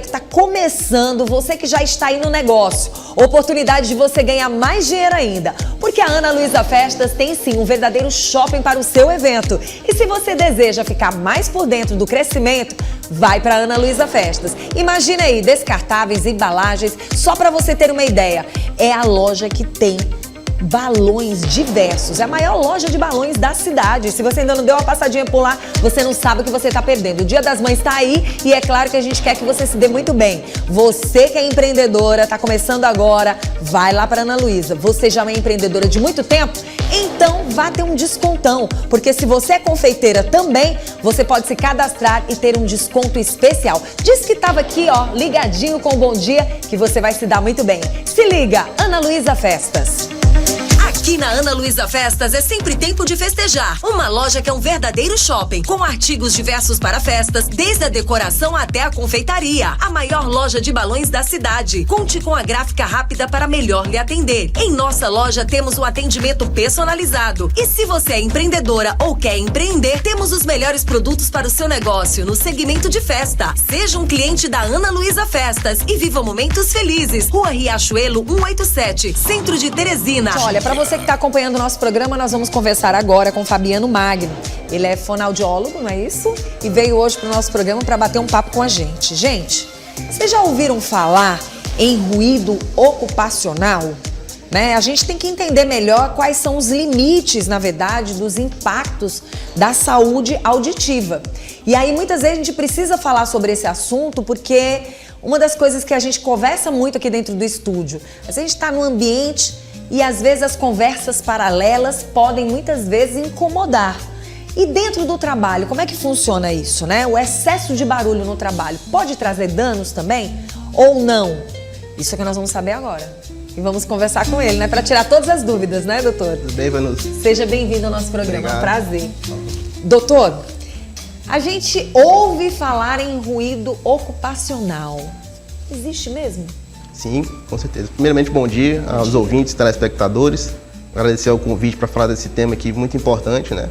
que está começando, você que já está aí no negócio. Oportunidade de você ganhar mais dinheiro ainda, porque a Ana Luísa Festas tem sim um verdadeiro shopping para o seu evento. E se você deseja ficar mais por dentro do crescimento, vai para Ana Luísa Festas. Imagina aí, descartáveis, embalagens, só para você ter uma ideia. É a loja que tem balões diversos. É a maior loja de balões da cidade. Se você ainda não deu uma passadinha por lá, você não sabe o que você está perdendo. O Dia das Mães está aí e é claro que a gente quer que você se dê muito bem. Você que é empreendedora, está começando agora, vai lá para Ana Luísa. Você já é empreendedora de muito tempo? Então vá ter um descontão, porque se você é confeiteira também, você pode se cadastrar e ter um desconto especial. Diz que estava aqui, ó, ligadinho com o Bom Dia, que você vai se dar muito bem. Se liga, Ana Luísa Festas. Aqui na Ana Luísa Festas é sempre tempo de festejar. Uma loja que é um verdadeiro shopping, com artigos diversos para festas, desde a decoração até a confeitaria. A maior loja de balões da cidade. Conte com a gráfica rápida para melhor lhe atender. Em nossa loja temos um atendimento personalizado. E se você é empreendedora ou quer empreender, temos os melhores produtos para o seu negócio no segmento de festa. Seja um cliente da Ana Luísa Festas e viva momentos felizes. Rua Riachuelo 187, Centro de Teresina. Olha, para você que está acompanhando o nosso programa, nós vamos conversar agora com Fabiano Magno. Ele é fonoaudiólogo, não é isso? E veio hoje para o nosso programa para bater um papo com a gente. Gente, vocês já ouviram falar em ruído ocupacional, né? A gente tem que entender melhor quais são os limites, na verdade, dos impactos da saúde auditiva. E aí, muitas vezes, a gente precisa falar sobre esse assunto porque uma das coisas que a gente conversa muito aqui dentro do estúdio, a gente está no ambiente e, às vezes, as conversas paralelas podem, muitas vezes, incomodar. E dentro do trabalho, como é que funciona isso, né? O excesso de barulho no trabalho pode trazer danos também ou não? Isso é que nós vamos saber agora. E vamos conversar com ele, né? Para tirar todas as dúvidas, né, doutor? Tudo bem, Vanusa? Seja bem-vindo ao nosso programa. Obrigado. É um prazer. Doutor, a gente ouve falar em ruído ocupacional. Existe mesmo? Sim, com certeza. Primeiramente, bom dia aos ouvintes, telespectadores. Agradecer o convite para falar desse tema aqui muito importante, né?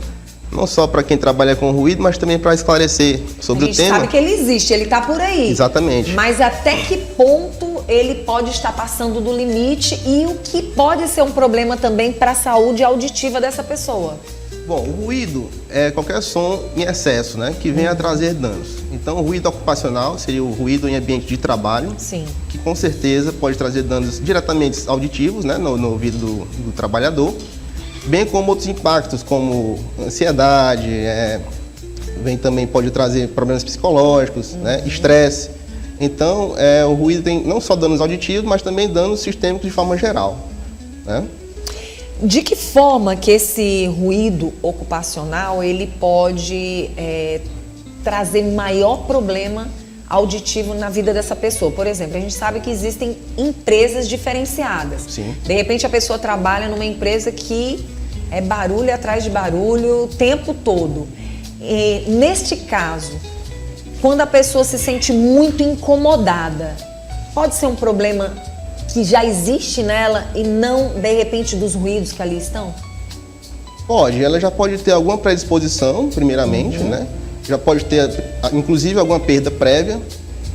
Não só para quem trabalha com ruído, mas também para esclarecer sobre o tema. A gente sabe que ele existe, ele está por aí. Exatamente. Mas até que ponto ele pode estar passando do limite e o que pode ser um problema também para a saúde auditiva dessa pessoa? Bom, o ruído é qualquer som em excesso, né? Que venha a trazer danos. Então, o ruído ocupacional seria o ruído em ambiente de trabalho. Sim. Que com certeza pode trazer danos diretamente auditivos, né? No ouvido do trabalhador. Bem como outros impactos, como ansiedade, pode trazer problemas psicológicos, né? Estresse. Então, o ruído tem não só danos auditivos, mas também danos sistêmicos de forma geral, né? De que forma que esse ruído ocupacional ele pode trazer maior problema auditivo na vida dessa pessoa? Por exemplo, a gente sabe que existem empresas diferenciadas. Sim. De repente a pessoa trabalha numa empresa que é barulho atrás de barulho o tempo todo. E, neste caso, quando a pessoa se sente muito incomodada, pode ser um problema que já existe nela e não, de repente, dos ruídos que ali estão? Pode, ela já pode ter alguma predisposição, primeiramente, né? Já pode ter, inclusive, alguma perda prévia,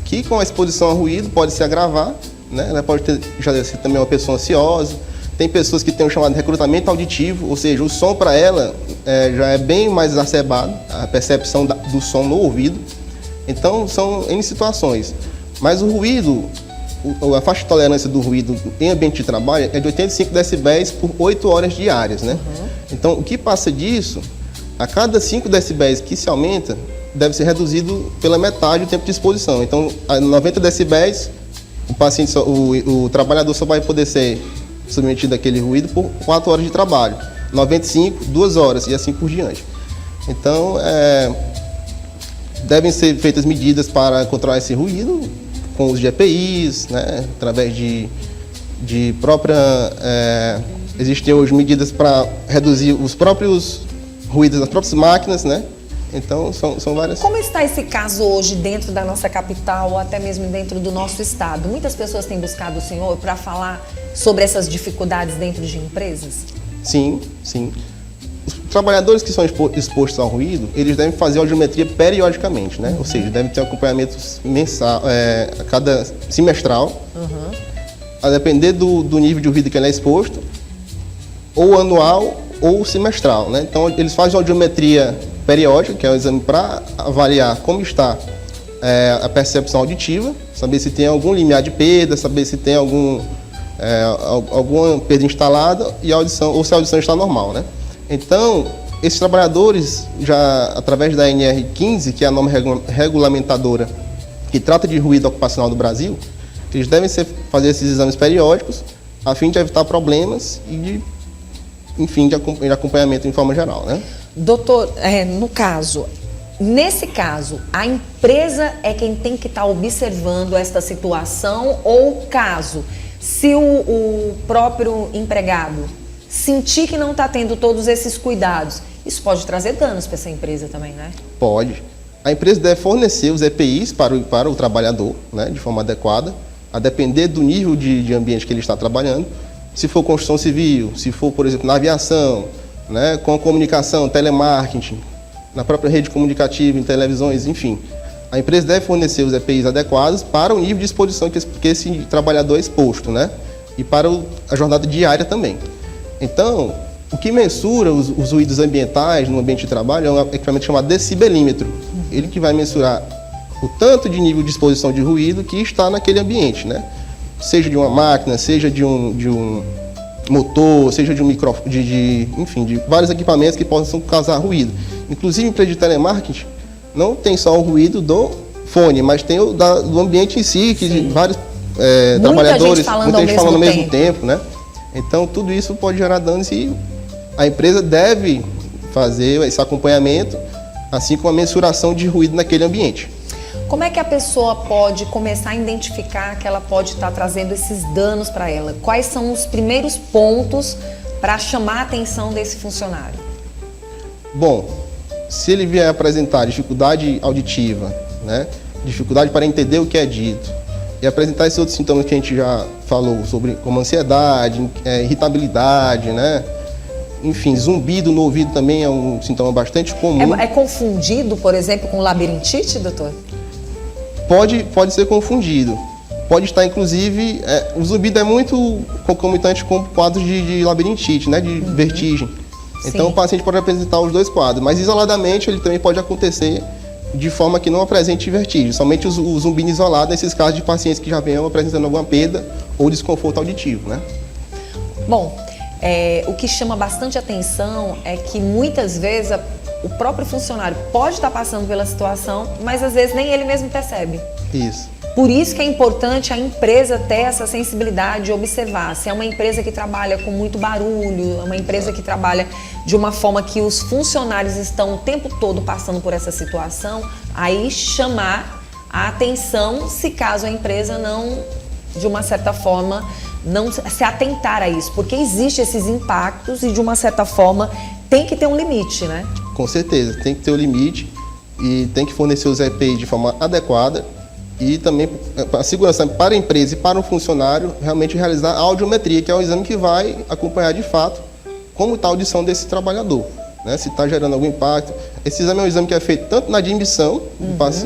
que com a exposição a ruído pode se agravar, né? Ela pode ter, já ser também uma pessoa ansiosa. Tem pessoas que têm o chamado recrutamento auditivo, ou seja, o som para ela já é bem mais exacerbado, a percepção do som no ouvido. Então, são N situações. Mas o ruído, a faixa de tolerância do ruído em ambiente de trabalho é de 85 decibéis por 8 horas diárias, né? Então, o que passa disso, a cada 5 decibéis que se aumenta, deve ser reduzido pela metade o tempo de exposição. Então, a 90 decibéis, o trabalhador só vai poder ser submetido àquele ruído por 4 horas de trabalho. 95, 2 horas e assim por diante. Então, devem ser feitas medidas para controlar esse ruído, com os EPIs, né, através de própria... existem hoje medidas para reduzir os próprios ruídos das próprias máquinas, né? Então, são várias... Como está esse caso hoje dentro da nossa capital ou até mesmo dentro do nosso estado? Muitas pessoas têm buscado o senhor para falar sobre essas dificuldades dentro de empresas? Sim, sim. Os trabalhadores que são expostos ao ruído, eles devem fazer audiometria periodicamente, né? Ou seja, devem ter um acompanhamento mensal, a cada semestral, a depender do nível de ouvido que ele é exposto, ou anual ou semestral, né? Então, eles fazem audiometria periódica, que é o exame para avaliar como está a percepção auditiva, saber se tem algum limiar de perda, saber se tem alguma perda instalada e a audição, ou se a audição está normal, né? Então, esses trabalhadores, já através da NR15, que é a norma regulamentadora que trata de ruído ocupacional do Brasil, eles devem fazer esses exames periódicos a fim de evitar problemas e de acompanhamento em forma geral, né? Doutor, nesse caso, a empresa é quem tem que estar observando esta situação ou caso, se o próprio empregado sentir que não está tendo todos esses cuidados, isso pode trazer danos para essa empresa também, né? Pode. A empresa deve fornecer os EPIs para o trabalhador, né, de forma adequada, a depender do nível de ambiente que ele está trabalhando. Se for construção civil, se for, por exemplo, na aviação, né, com a comunicação, telemarketing, na própria rede comunicativa, em televisões, enfim. A empresa deve fornecer os EPIs adequados para o nível de exposição que esse trabalhador é exposto, né? E para a jornada diária também. Então, o que mensura os ruídos ambientais no ambiente de trabalho é um equipamento chamado decibelímetro. Ele que vai mensurar o tanto de nível de exposição de ruído que está naquele ambiente, né? seja de uma máquina, seja de um motor, seja de um microfone, enfim, de vários equipamentos que possam causar ruído. Inclusive, em empresa de telemarketing, não tem só o ruído do fone, mas tem o do ambiente em si, que vários trabalhadores, muita gente falando ao mesmo tempo, né? Então, tudo isso pode gerar danos e a empresa deve fazer esse acompanhamento, assim como a mensuração de ruído naquele ambiente. Como é que a pessoa pode começar a identificar que ela pode estar trazendo esses danos para ela? Quais são os primeiros pontos para chamar a atenção desse funcionário? Bom, se ele vier apresentar dificuldade auditiva, né, dificuldade para entender o que é dito, e apresentar esses outros sintomas que a gente já falou sobre, como ansiedade, irritabilidade, né, enfim, zumbido no ouvido também é um sintoma bastante comum. É confundido, por exemplo, com labirintite, doutor? Pode ser confundido. Pode estar, inclusive, o zumbido é muito concomitante com quadros de labirintite, né, de vertigem. Então, o paciente pode apresentar os dois quadros, mas isoladamente ele também pode acontecer de forma que não apresente vertigem, somente o zumbido isolado nesses casos de pacientes que já venham apresentando alguma perda ou desconforto auditivo, né? Bom, o que chama bastante atenção é que muitas vezes o próprio funcionário pode estar passando pela situação, mas às vezes nem ele mesmo percebe. Isso. Por isso que é importante a empresa ter essa sensibilidade de observar. Se é uma empresa que trabalha com muito barulho, é uma empresa que trabalha de uma forma que os funcionários estão o tempo todo passando por essa situação, aí chamar a atenção se caso a empresa não, de uma certa forma, não se atentar a isso. Porque existem esses impactos e, de uma certa forma, tem que ter um limite, né? Com certeza, tem que ter o limite e tem que fornecer os EPIs de forma adequada. E também a segurança para a empresa e para o funcionário realmente realizar a audiometria, que é o exame que vai acompanhar de fato como está a audição desse trabalhador, né? Se está gerando algum impacto. Esse exame é um exame que é feito tanto na admissão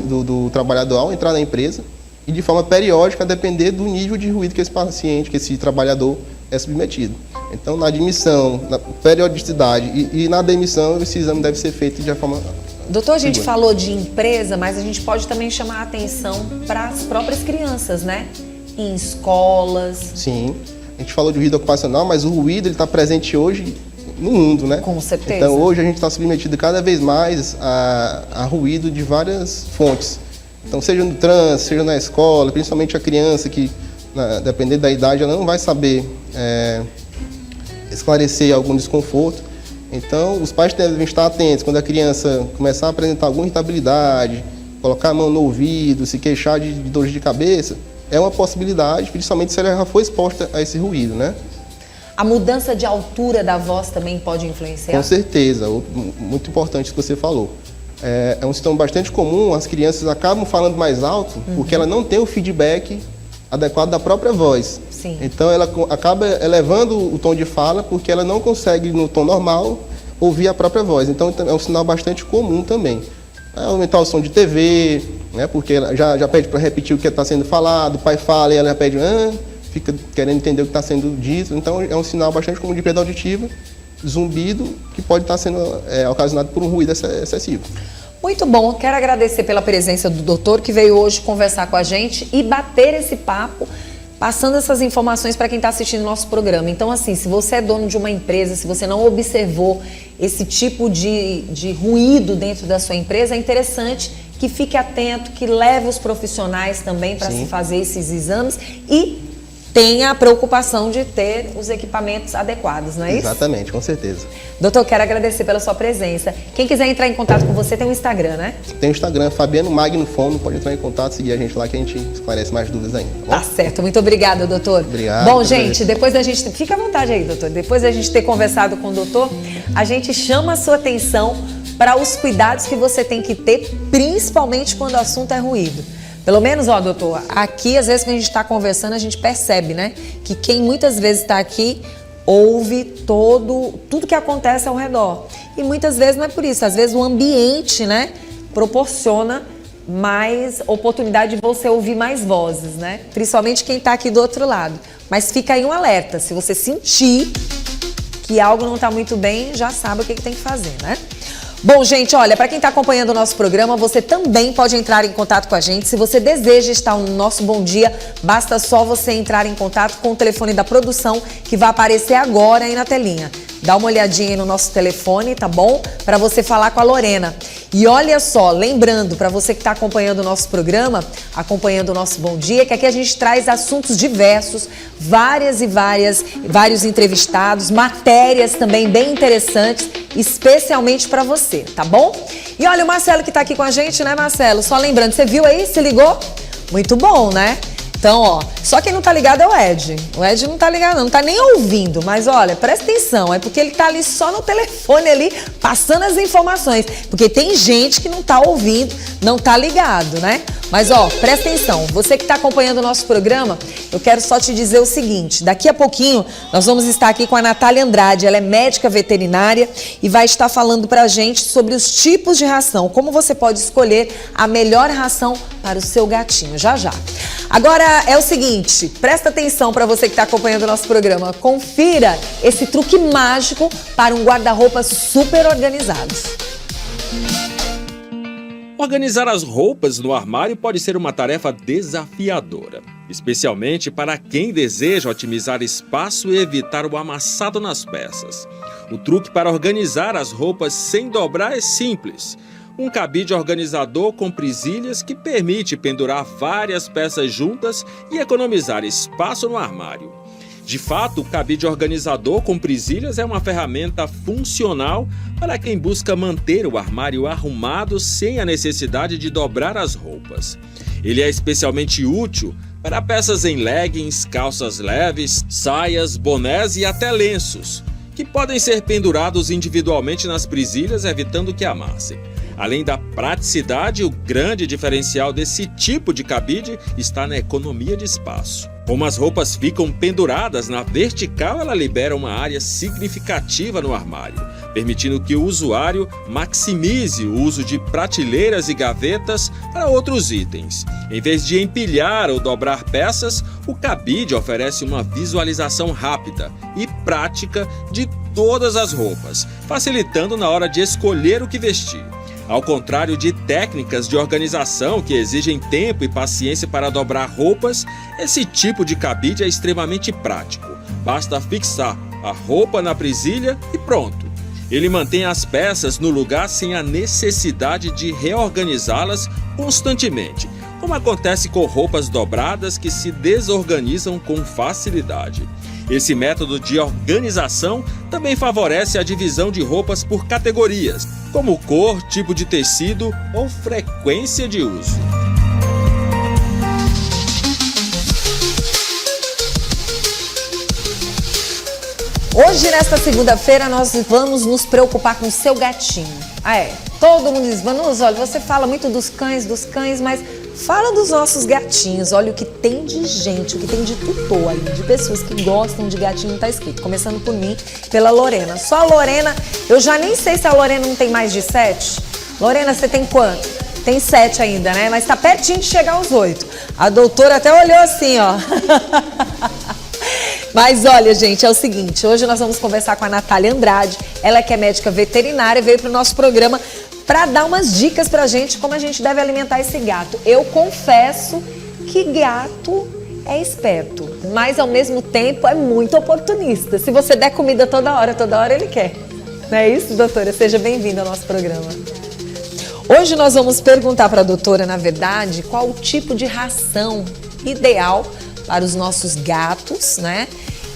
do trabalhador ao entrar na empresa e de forma periódica, a depender do nível de ruído que esse paciente, que esse trabalhador é submetido. Então, na admissão, na periodicidade e na demissão, esse exame deve ser feito de forma... Doutor, a gente falou de empresa, mas a gente pode também chamar a atenção para as próprias crianças, né? Em escolas. Sim, a gente falou de ruído ocupacional, mas o ruído está presente hoje no mundo, né? Com certeza. Então, hoje a gente está submetido cada vez mais a ruído de várias fontes. Então, seja no trânsito, seja na escola, principalmente a criança que, dependendo da idade, ela não vai saber esclarecer algum desconforto. Então, os pais devem estar atentos quando a criança começar a apresentar alguma irritabilidade, colocar a mão no ouvido, se queixar de dores de cabeça, é uma possibilidade, principalmente se ela já foi exposta a esse ruído, né? A mudança de altura da voz também pode influenciar? Com certeza, muito importante o que você falou. É um sintoma bastante comum, as crianças acabam falando mais alto porque ela não tem o feedback adequado da própria voz. Sim. Então ela acaba elevando o tom de fala porque ela não consegue, no tom normal, ouvir a própria voz. Então é um sinal bastante comum também. Aumentar o som de TV, né, porque ela já pede para repetir o que está sendo falado, o pai fala e ela já pede, fica querendo entender o que está sendo dito. Então é um sinal bastante comum de perda auditiva, zumbido, que pode estar sendo ocasionado por um ruído excessivo. Muito bom, quero agradecer pela presença do doutor que veio hoje conversar com a gente e bater esse papo, passando essas informações para quem está assistindo o nosso programa. Então, assim, se você é dono de uma empresa, se você não observou esse tipo de ruído dentro da sua empresa, é interessante que fique atento, que leve os profissionais também para se fazer esses exames e tenha a preocupação de ter os equipamentos adequados, não é isso? Exatamente, com certeza. Doutor, quero agradecer pela sua presença. Quem quiser entrar em contato com você, tem um Instagram, né? Tem o Instagram, Fabiano Magno Fono, pode entrar em contato, seguir a gente lá que a gente esclarece mais dúvidas ainda. Tá certo, muito obrigada, doutor. Obrigado. Bom, gente, depois da gente... Fica à vontade aí, doutor. Depois da gente ter conversado com o doutor, a gente chama a sua atenção para os cuidados que você tem que ter, principalmente quando o assunto é ruído. Pelo menos, doutor, aqui, às vezes, quando a gente está conversando, a gente percebe, né? Que quem muitas vezes está aqui ouve tudo que acontece ao redor. E muitas vezes não é por isso. Às vezes o ambiente, né, proporciona mais oportunidade de você ouvir mais vozes, né? Principalmente quem está aqui do outro lado. Mas fica aí um alerta. Se você sentir que algo não está muito bem, já sabe o que tem que fazer, né? Bom, gente, olha, para quem está acompanhando o nosso programa, você também pode entrar em contato com a gente. Se você deseja estar no nosso Bom Dia, basta só você entrar em contato com o telefone da produção que vai aparecer agora aí na telinha. Dá uma olhadinha aí no nosso telefone, tá bom? Para você falar com a Lorena. E olha só, lembrando, para você que está acompanhando o nosso programa, acompanhando o nosso Bom Dia, que aqui a gente traz assuntos diversos, vários entrevistados, matérias também bem interessantes, especialmente para você, tá bom? E olha, o Marcelo que tá aqui com a gente, né, Marcelo? Só lembrando, você viu aí? Se ligou? Muito bom, né? Então, ó, só quem não tá ligado é o Ed. O Ed não tá ligado, não tá nem ouvindo. Mas olha, presta atenção, é porque ele tá ali só no telefone ali, passando as informações. Porque tem gente que não tá ouvindo, não tá ligado, né? Mas ó, presta atenção, você que tá acompanhando o nosso programa, eu quero só te dizer o seguinte, daqui a pouquinho nós vamos estar aqui com a Natália Andrade, ela é médica veterinária e vai estar falando pra gente sobre os tipos de ração, como você pode escolher a melhor ração para o seu gatinho, já já. Agora é o seguinte, presta atenção para você que está acompanhando o nosso programa, confira esse truque mágico para um guarda-roupa super organizado. Organizar as roupas no armário pode ser uma tarefa desafiadora, especialmente para quem deseja otimizar espaço e evitar o amassado nas peças. O truque para organizar as roupas sem dobrar é simples. Um cabide organizador com presilhas que permite pendurar várias peças juntas e economizar espaço no armário. De fato, o cabide organizador com presilhas é uma ferramenta funcional para quem busca manter o armário arrumado sem a necessidade de dobrar as roupas. Ele é especialmente útil para peças em leggings, calças leves, saias, bonés e até lenços, que podem ser pendurados individualmente nas presilhas, evitando que amassem. Além da praticidade, o grande diferencial desse tipo de cabide está na economia de espaço. Como as roupas ficam penduradas na vertical, ela libera uma área significativa no armário, permitindo que o usuário maximize o uso de prateleiras e gavetas para outros itens. Em vez de empilhar ou dobrar peças, o cabide oferece uma visualização rápida e prática de todas as roupas, facilitando na hora de escolher o que vestir. Ao contrário de técnicas de organização que exigem tempo e paciência para dobrar roupas, esse tipo de cabide é extremamente prático. Basta fixar a roupa na presilha e pronto. Ele mantém as peças no lugar sem a necessidade de reorganizá-las constantemente, como acontece com roupas dobradas que se desorganizam com facilidade. Esse método de organização também favorece a divisão de roupas por categorias, como cor, tipo de tecido ou frequência de uso. Hoje, nesta segunda-feira, nós vamos nos preocupar com o seu gatinho. Todo mundo diz, Vanusa, olha, você fala muito dos cães, mas fala dos nossos gatinhos. Olha o que tem de gente, o que tem de tutor aí, de pessoas que gostam de gatinho, tá escrito. Começando por mim, pela Lorena. Só a Lorena, eu já nem sei se a Lorena não tem mais de 7. Lorena, você tem quanto? Tem 7 ainda, né? Mas tá pertinho de chegar aos 8. A doutora até olhou assim, ó. Mas olha, gente, é o seguinte, hoje nós vamos conversar com a Natália Andrade, ela que é médica veterinária, veio para o nosso programa para dar umas dicas pra gente como a gente deve alimentar esse gato. Eu confesso que gato é esperto, mas ao mesmo tempo é muito oportunista. Se você der comida toda hora ele quer. Não é isso, doutora? Seja bem-vinda ao nosso programa. Hoje nós vamos perguntar para a doutora, na verdade, qual o tipo de ração ideal para os nossos gatos, né?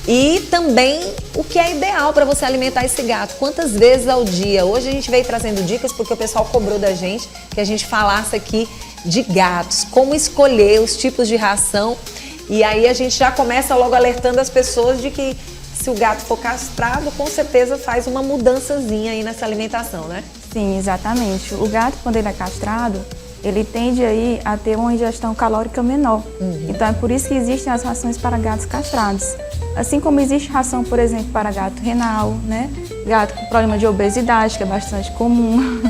E também o que é ideal para você alimentar esse gato, quantas vezes ao dia. Hoje a gente veio trazendo dicas porque o pessoal cobrou da gente que a gente falasse aqui de gatos, como escolher os tipos de ração. E aí a gente já começa logo alertando as pessoas de que se o gato for castrado, com certeza faz uma mudançazinha aí nessa alimentação, né? Sim, exatamente. O gato, quando ele é castrado, ele tende aí a ter uma ingestão calórica menor. Então é por isso que existem as rações para gatos castrados. Assim como existe ração, por exemplo, para gato renal, né? Gato com problema de obesidade, que é bastante comum.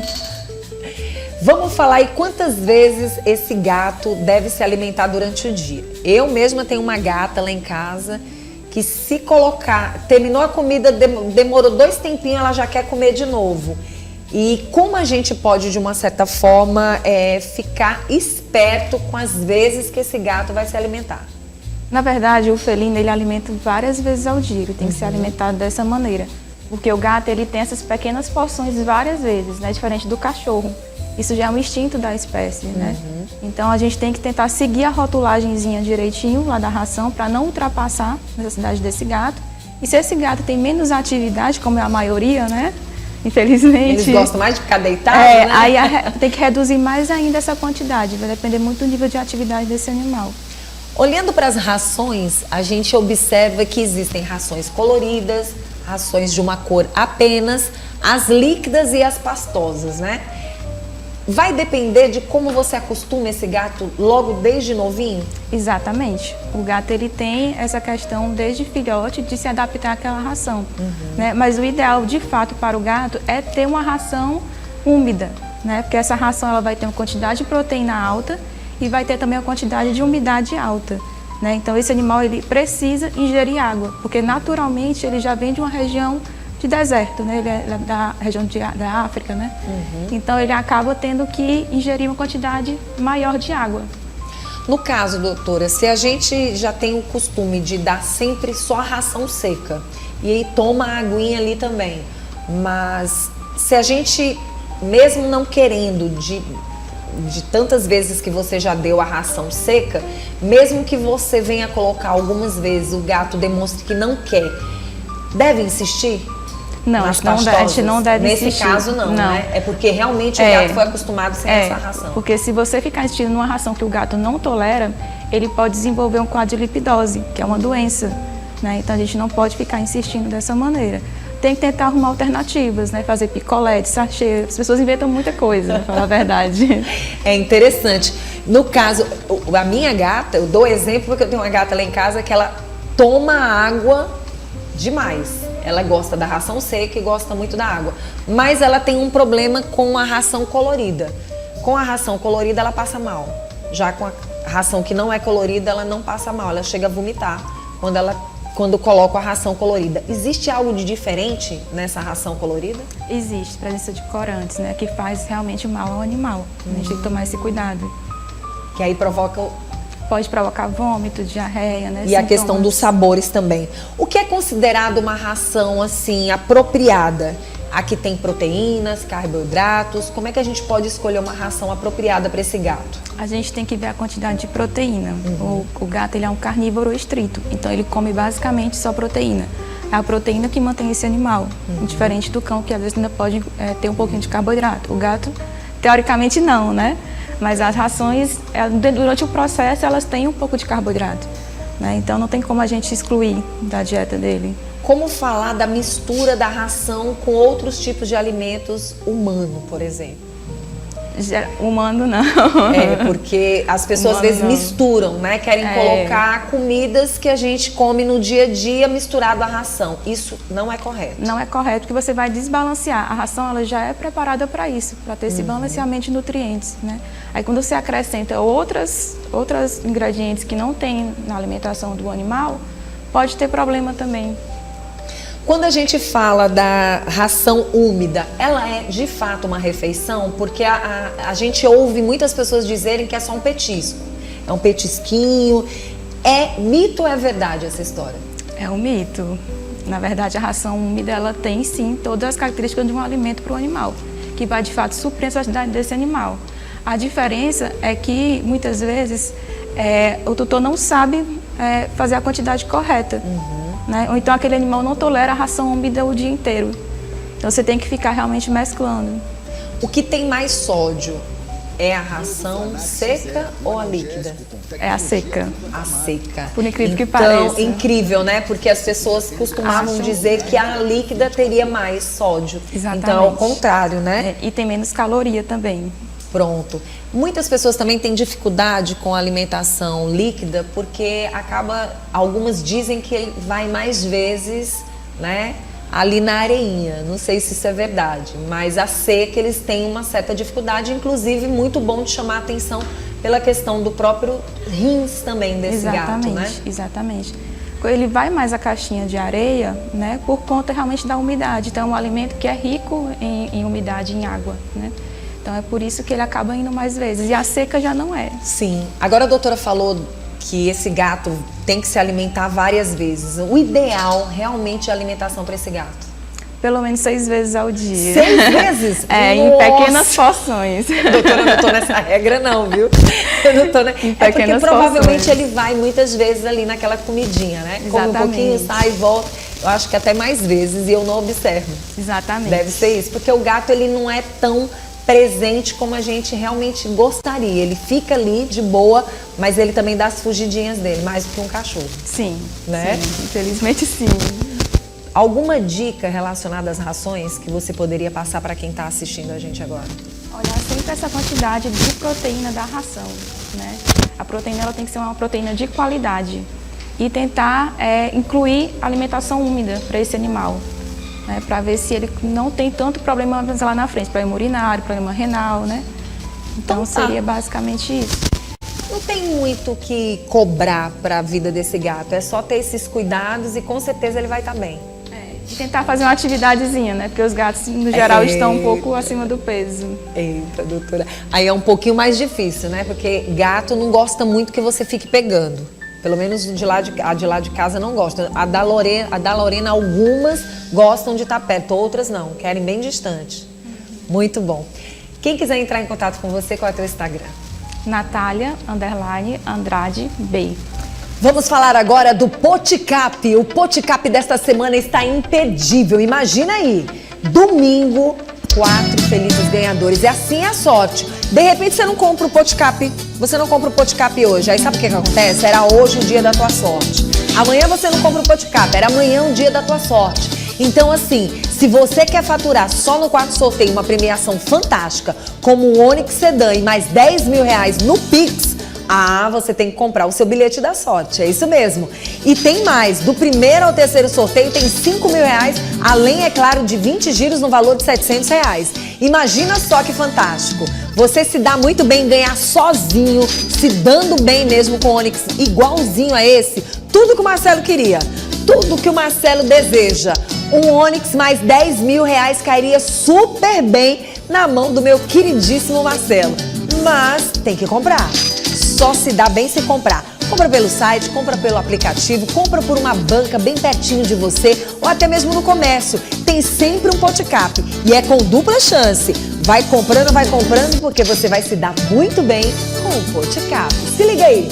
Vamos falar aí quantas vezes esse gato deve se alimentar durante o dia. Eu mesma tenho uma gata lá em casa que se colocar, terminou a comida, demorou 2 tempinhos, ela já quer comer de novo. E como a gente pode, de uma certa forma, ficar esperto com as vezes que esse gato vai se alimentar? Na verdade, o felino, ele alimenta várias vezes ao dia, ele tem que ser alimentado dessa maneira. Porque o gato, ele tem essas pequenas porções várias vezes, né? Diferente do cachorro. Isso já é um instinto da espécie, né? Então, a gente tem que tentar seguir a rotulagenzinha direitinho lá da ração para não ultrapassar a necessidade desse gato. E se esse gato tem menos atividade, como é a maioria, né? Infelizmente. Eles gostam mais de ficar deitados, né? Aí tem que reduzir mais ainda essa quantidade. Vai depender muito do nível de atividade desse animal. Olhando para as rações, a gente observa que existem rações coloridas, rações de uma cor apenas, as líquidas e as pastosas, né? Vai depender de como você acostuma esse gato logo desde novinho? Exatamente. O gato, ele tem essa questão desde filhote de se adaptar àquela ração, né? Mas o ideal, de fato, para o gato é ter uma ração úmida, né? Porque essa ração ela vai ter uma quantidade de proteína alta e vai ter também uma quantidade de umidade alta, né? Então, esse animal, ele precisa ingerir água, porque naturalmente ele já vem de uma região de deserto, né? Ele é da região da África, né? Então, ele acaba tendo que ingerir uma quantidade maior de água. No caso, doutora, se a gente já tem o costume de dar sempre só a ração seca e aí toma a aguinha ali também, mas se a gente, mesmo não querendo de tantas vezes que você já deu a ração seca, mesmo que você venha colocar algumas vezes, o gato demonstre que não quer, deve insistir? Não, a gente não deve insistir. Nesse caso não, né? É porque realmente o gato foi acostumado sem essa ração. Porque se você ficar insistindo numa ração que o gato não tolera, ele pode desenvolver um quadro de lipidose, que é uma doença, né? Então a gente não pode ficar insistindo dessa maneira. Tem que tentar arrumar alternativas, né? Fazer picolé, sachê. As pessoas inventam muita coisa, pra falar a verdade. É interessante. No caso, a minha gata, eu dou exemplo porque eu tenho uma gata lá em casa que ela toma água demais. Ela gosta da ração seca e gosta muito da água. Mas ela tem um problema com a ração colorida. Com a ração colorida, ela passa mal. Já com a ração que não é colorida, ela não passa mal. Ela chega a vomitar quando coloca a ração colorida. Existe algo de diferente nessa ração colorida? Existe presença de corantes, né? Que faz realmente mal ao animal. A gente tem que tomar esse cuidado. Que aí pode provocar vômito, diarreia, né? E a questão dos sabores também. O que é considerado uma ração, assim, apropriada? Aqui tem proteínas, carboidratos. Como é que a gente pode escolher uma ração apropriada para esse gato? A gente tem que ver a quantidade de proteína. O gato, ele é um carnívoro estrito, então ele come basicamente só proteína. É a proteína que mantém esse animal, diferente do cão, que às vezes ainda pode ter um pouquinho de carboidrato. O gato, teoricamente, não, né? Mas as rações, durante o processo, elas têm um pouco de carboidrato, né? Então não tem como a gente excluir da dieta dele. Como falar da mistura da ração com outros tipos de alimentos humano, por exemplo? Humano não. Porque as pessoas às vezes misturam, né? Querem colocar comidas que a gente come no dia a dia misturado à ração. Isso não é correto. Não é correto, porque você vai desbalancear. A ração ela já é preparada para isso, para ter esse balanceamento de nutrientes, né? Aí quando você acrescenta outros ingredientes que não tem na alimentação do animal, pode ter problema também. Quando a gente fala da ração úmida, ela é de fato uma refeição? Porque a gente ouve muitas pessoas dizerem que é só um petisco. É um petisquinho. É mito ou é verdade essa história? É um mito. Na verdade, a ração úmida, ela tem sim todas as características de um alimento para o animal, que vai de fato suprir a necessidade desse animal. A diferença é que muitas vezes o tutor não sabe fazer a quantidade correta. Né? Ou então aquele animal não tolera a ração úmida o dia inteiro. Então você tem que ficar realmente mesclando. O que tem mais sódio é a ração seca ou a líquida? É a seca. A seca. Por incrível que pareça. Então, incrível, né? Porque as pessoas costumavam dizer que a líquida teria mais sódio. Exatamente. Então é o contrário, né? E tem menos caloria também. Pronto. Muitas pessoas também têm dificuldade com a alimentação líquida porque algumas dizem que ele vai mais vezes, né, ali na areinha. Não sei se isso é verdade, mas a seca eles têm uma certa dificuldade, inclusive muito bom de chamar a atenção pela questão do próprio rins também desse gato, né? Exatamente. ele vai mais à caixinha de areia, né, por conta realmente da umidade. Então, é um alimento que é rico em umidade, em água, né? Então, é por isso que ele acaba indo mais vezes. E a seca já não é. Sim. Agora a doutora falou que esse gato tem que se alimentar várias vezes. O ideal realmente é a alimentação para esse gato? Pelo menos 6 vezes ao dia. 6 vezes? É, em pequenas porções. Doutora, eu não tô nessa regra não, viu? Eu não tô É porque provavelmente ele vai muitas vezes ali naquela comidinha, né? Come um pouquinho, sai e volta. Eu acho que até mais vezes e eu não observo. Exatamente. Deve ser isso, porque o gato ele não é tão presente como a gente realmente gostaria. Ele fica ali de boa, mas ele também dá as fugidinhas dele, mais do que um cachorro. Sim, né? Sim, infelizmente sim. Alguma dica relacionada às rações que você poderia passar para quem está assistindo a gente agora? Olhar sempre essa quantidade de proteína da ração, né? A proteína ela tem que ser uma proteína de qualidade e tentar incluir alimentação úmida para esse animal, né? Para ver se ele não tem tanto problema lá na frente, problema urinário, problema renal, né? Então seria basicamente isso. Não tem muito que cobrar para a vida desse gato, é só ter esses cuidados e com certeza ele vai estar bem. E tentar fazer uma atividadezinha, né? Porque os gatos, no geral, estão um pouco acima do peso. Eita, doutora. Aí é um pouquinho mais difícil, né? Porque gato não gosta muito que você fique pegando. Pelo menos a de lá de casa não gosta. A da Lorena, algumas gostam de estar perto, outras não. Querem bem distante. Muito bom. Quem quiser entrar em contato com você, qual é o teu Instagram? Natália_Andrade B. Vamos falar agora do Poticap. O Poticap desta semana está imperdível. Imagina aí, domingo, 4 felizes ganhadores. E assim é a sorte. De repente você não compra o Poticap, você não compra o Poticap hoje. Aí sabe o que acontece? Era hoje o dia da tua sorte. Amanhã você não compra o Poticap, era amanhã o dia da tua sorte. Então assim, se você quer faturar só no quarto sorteio uma premiação fantástica, como o Onix Sedan e mais 10 mil reais no Pix, você tem que comprar o seu bilhete da sorte, é isso mesmo. E tem mais, do primeiro ao terceiro sorteio tem 5 mil reais, além, é claro, de 20 giros no valor de 700 reais. Imagina só que fantástico. Você se dá muito bem, ganhar sozinho, se dando bem mesmo com o Onix, igualzinho a esse. Tudo que o Marcelo queria, tudo que o Marcelo deseja. Um Onix mais 10 mil reais cairia super bem na mão do meu queridíssimo Marcelo. Mas tem que comprar. Só se dá bem se comprar. Compra pelo site, compra pelo aplicativo, compra por uma banca bem pertinho de você ou até mesmo no comércio. Tem sempre um Poticap e é com dupla chance. Vai comprando, porque você vai se dar muito bem com o Poticap. Se liga aí!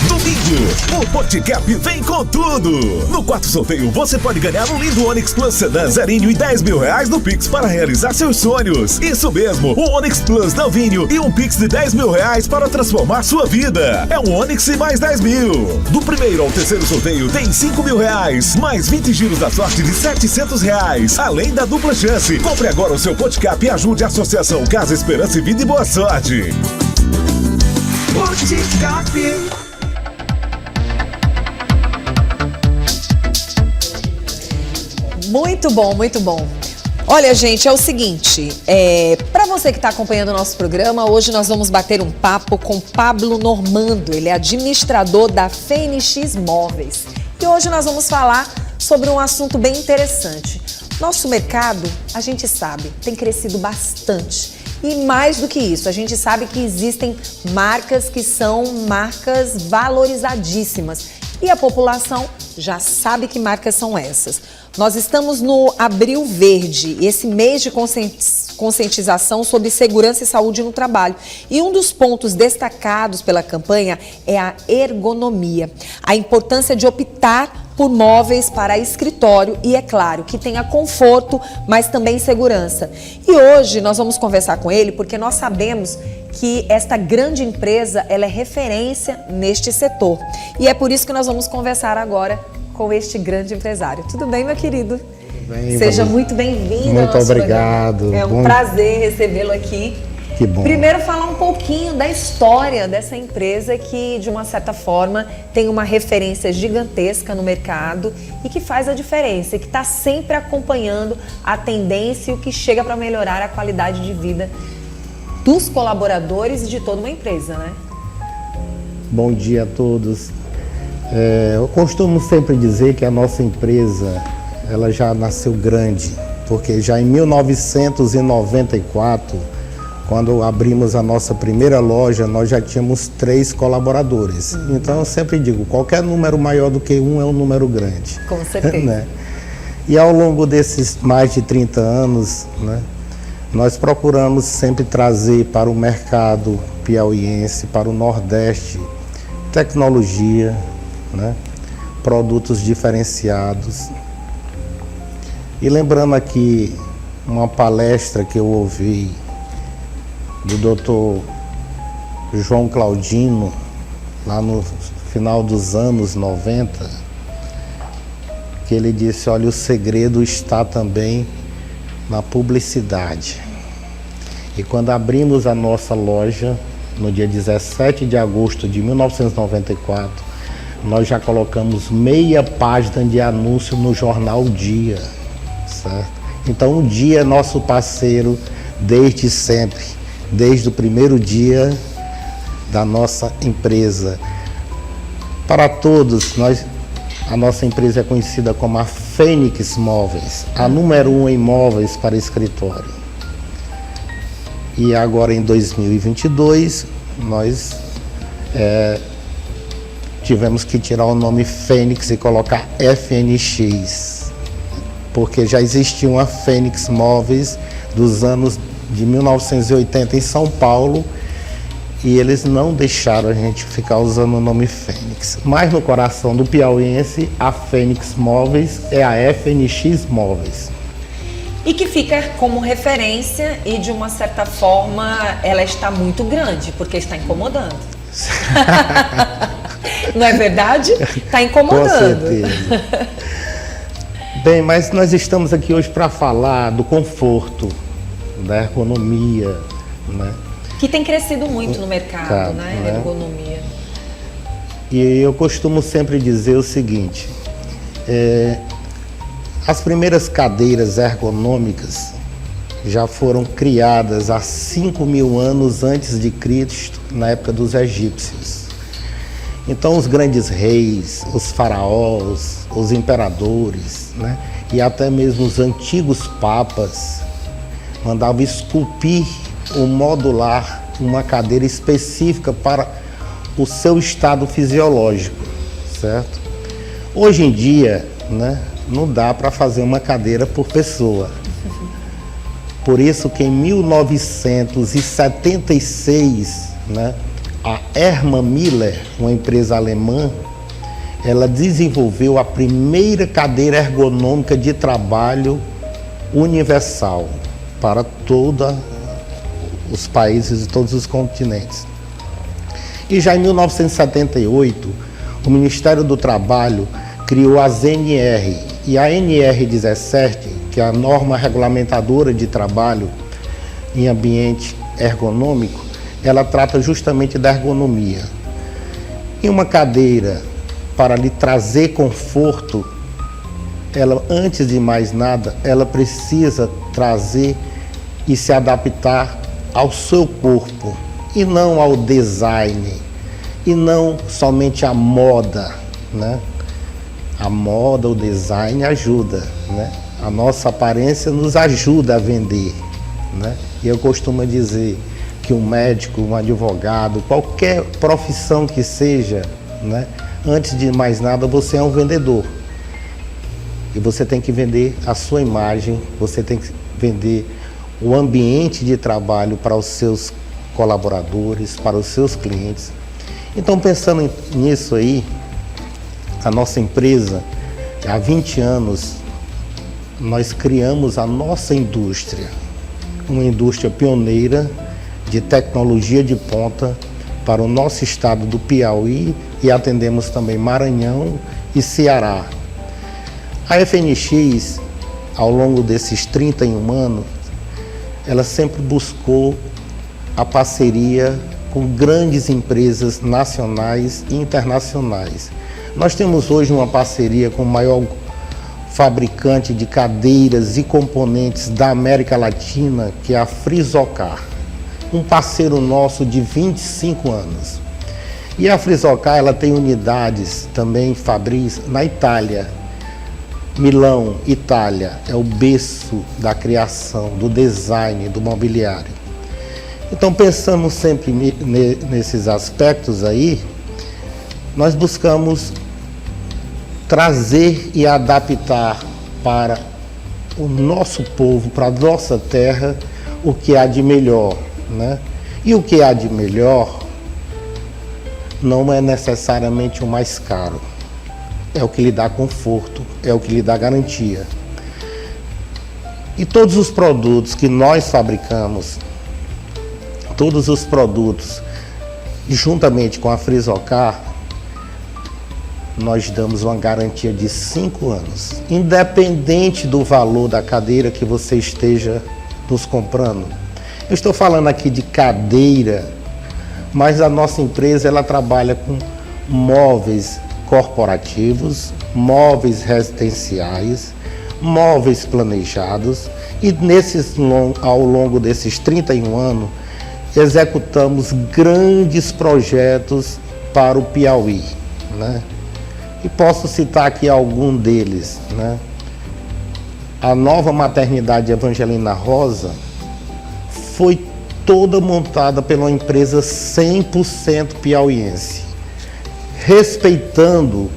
Domingo, o Poticap vem com tudo! No quarto sorteio, você pode ganhar um lindo Onix Plus Sedan zerinho e 10 mil reais no Pix para realizar seus sonhos. Isso mesmo, um Onix Plus novinho e um Pix de 10 mil reais para transformar sua vida. É um Onix e mais 10 mil. Do primeiro ao terceiro sorteio tem 5 mil reais, mais 20 giros da sorte de 700 reais, além da dupla chance. Compre agora o seu Poticap e ajude a Associação Casa Esperança e Vida e Boa Sorte. Poticap. Muito bom, muito bom. Olha, gente, é o seguinte, para você que está acompanhando o nosso programa, hoje nós vamos bater um papo com Pablo Normando, ele é administrador da FNX Móveis. E hoje nós vamos falar sobre um assunto bem interessante. Nosso mercado, a gente sabe, tem crescido bastante. E mais do que isso, a gente sabe que existem marcas que são marcas valorizadíssimas. E a população já sabe que marcas são essas. Nós estamos no Abril Verde, esse mês de conscientização sobre segurança e saúde no trabalho. E um dos pontos destacados pela campanha é a ergonomia, a importância de optar por móveis para escritório e, é claro, que tenha conforto, mas também segurança. E hoje nós vamos conversar com ele porque nós sabemos que esta grande empresa ela é referência neste setor. E é por isso que nós vamos conversar agora com este grande empresário. Tudo bem, meu querido? Tudo bem, seja muito bem-vindo. Muito obrigado. É um prazer recebê-lo aqui. Que bom. Primeiro, falar um pouquinho da história dessa empresa que, de uma certa forma, tem uma referência gigantesca no mercado e que faz a diferença, e que está sempre acompanhando a tendência e o que chega para melhorar a qualidade de vida dos colaboradores e de toda uma empresa, né? Bom dia a todos. Eu costumo sempre dizer que a nossa empresa, ela já nasceu grande, porque já em 1994, quando abrimos a nossa primeira loja, nós já tínhamos 3 colaboradores. Então eu sempre digo, qualquer número maior do que 1 é um número grande. Com certeza. Né? E ao longo desses mais de 30 anos, né, nós procuramos sempre trazer para o mercado piauiense, para o Nordeste, tecnologia, né, produtos diferenciados. E lembrando aqui uma palestra que eu ouvi do Dr. João Claudino, lá no final dos anos 90, que ele disse, olha, o segredo está também na publicidade. E quando abrimos a nossa loja, no dia 17 de agosto de 1994, nós já colocamos meia página de anúncio no jornal Dia, certo? Então o Dia é nosso parceiro desde sempre, desde o primeiro dia da nossa empresa. Para todos, a nossa empresa é conhecida como a Fênix Móveis, a número 1 em móveis para escritório. E agora em 2022, nós tivemos que tirar o nome Fênix e colocar FNX, porque já existia uma Fênix Móveis dos anos de 1980 em São Paulo, e eles não deixaram a gente ficar usando o nome Fênix. Mas no coração do piauiense, a Fênix Móveis é a FNX Móveis. E que fica como referência e, de uma certa forma, ela está muito grande, porque está incomodando. Não é verdade? Está incomodando. Com certeza. Bem, mas nós estamos aqui hoje para falar do conforto, da ergonomia, né? Que tem crescido muito no mercado, né? A ergonomia. E eu costumo sempre dizer o seguinte, as primeiras cadeiras ergonômicas já foram criadas há 5.000 anos antes de Cristo, na época dos egípcios. Então os grandes reis, os faraós, os imperadores, né, e até mesmo os antigos papas mandavam esculpir ou modular uma cadeira específica para o seu estado fisiológico, certo? Hoje em dia, né, não dá para fazer uma cadeira por pessoa. Por isso que em 1976, né, a Hermann Miller, uma empresa alemã, ela desenvolveu a primeira cadeira ergonômica de trabalho universal para todos os países e todos os continentes. E já em 1978, o Ministério do Trabalho criou as NR, e a NR17, que é a norma regulamentadora de trabalho em ambiente ergonômico, ela trata justamente da ergonomia. E uma cadeira, para lhe trazer conforto, ela, antes de mais nada, ela precisa trazer e se adaptar ao seu corpo, e não ao design, e não somente à moda, né? A moda, o design ajuda, né? A nossa aparência nos ajuda a vender, né? E eu costumo dizer que um médico, um advogado, qualquer profissão que seja, né? Antes de mais nada, você é um vendedor. E você tem que vender a sua imagem, você tem que vender o ambiente de trabalho para os seus colaboradores, para os seus clientes. Então, pensando nisso aí, a nossa empresa, há 20 anos, nós criamos a nossa indústria, uma indústria pioneira de tecnologia de ponta para o nosso estado do Piauí, e atendemos também Maranhão e Ceará. A FNX, ao longo desses 31 anos, ela sempre buscou a parceria com grandes empresas nacionais e internacionais. Nós temos hoje uma parceria com o maior fabricante de cadeiras e componentes da América Latina, que é a Frisocar, um parceiro nosso de 25 anos. E a Frisocar, ela tem unidades também fabris na Itália. Milão, Itália, é o berço da criação, do design, do mobiliário. Então, pensando sempre nesses aspectos aí, nós buscamos trazer e adaptar para o nosso povo, para a nossa terra, o que há de melhor, né? E o que há de melhor não é necessariamente o mais caro. É o que lhe dá conforto, é o que lhe dá garantia. E todos os produtos que nós fabricamos, todos os produtos, juntamente com a Frisocar, nós damos uma garantia de 5 anos, independente do valor da cadeira que você esteja nos comprando. Eu estou falando aqui de cadeira, mas a nossa empresa ela trabalha com móveis corporativos, móveis residenciais, móveis planejados, e ao longo desses 31 anos executamos grandes projetos para o Piauí, né? E posso citar aqui algum deles, né? A nova maternidade Evangelina Rosa foi toda montada pela uma empresa 100% piauiense, respeitando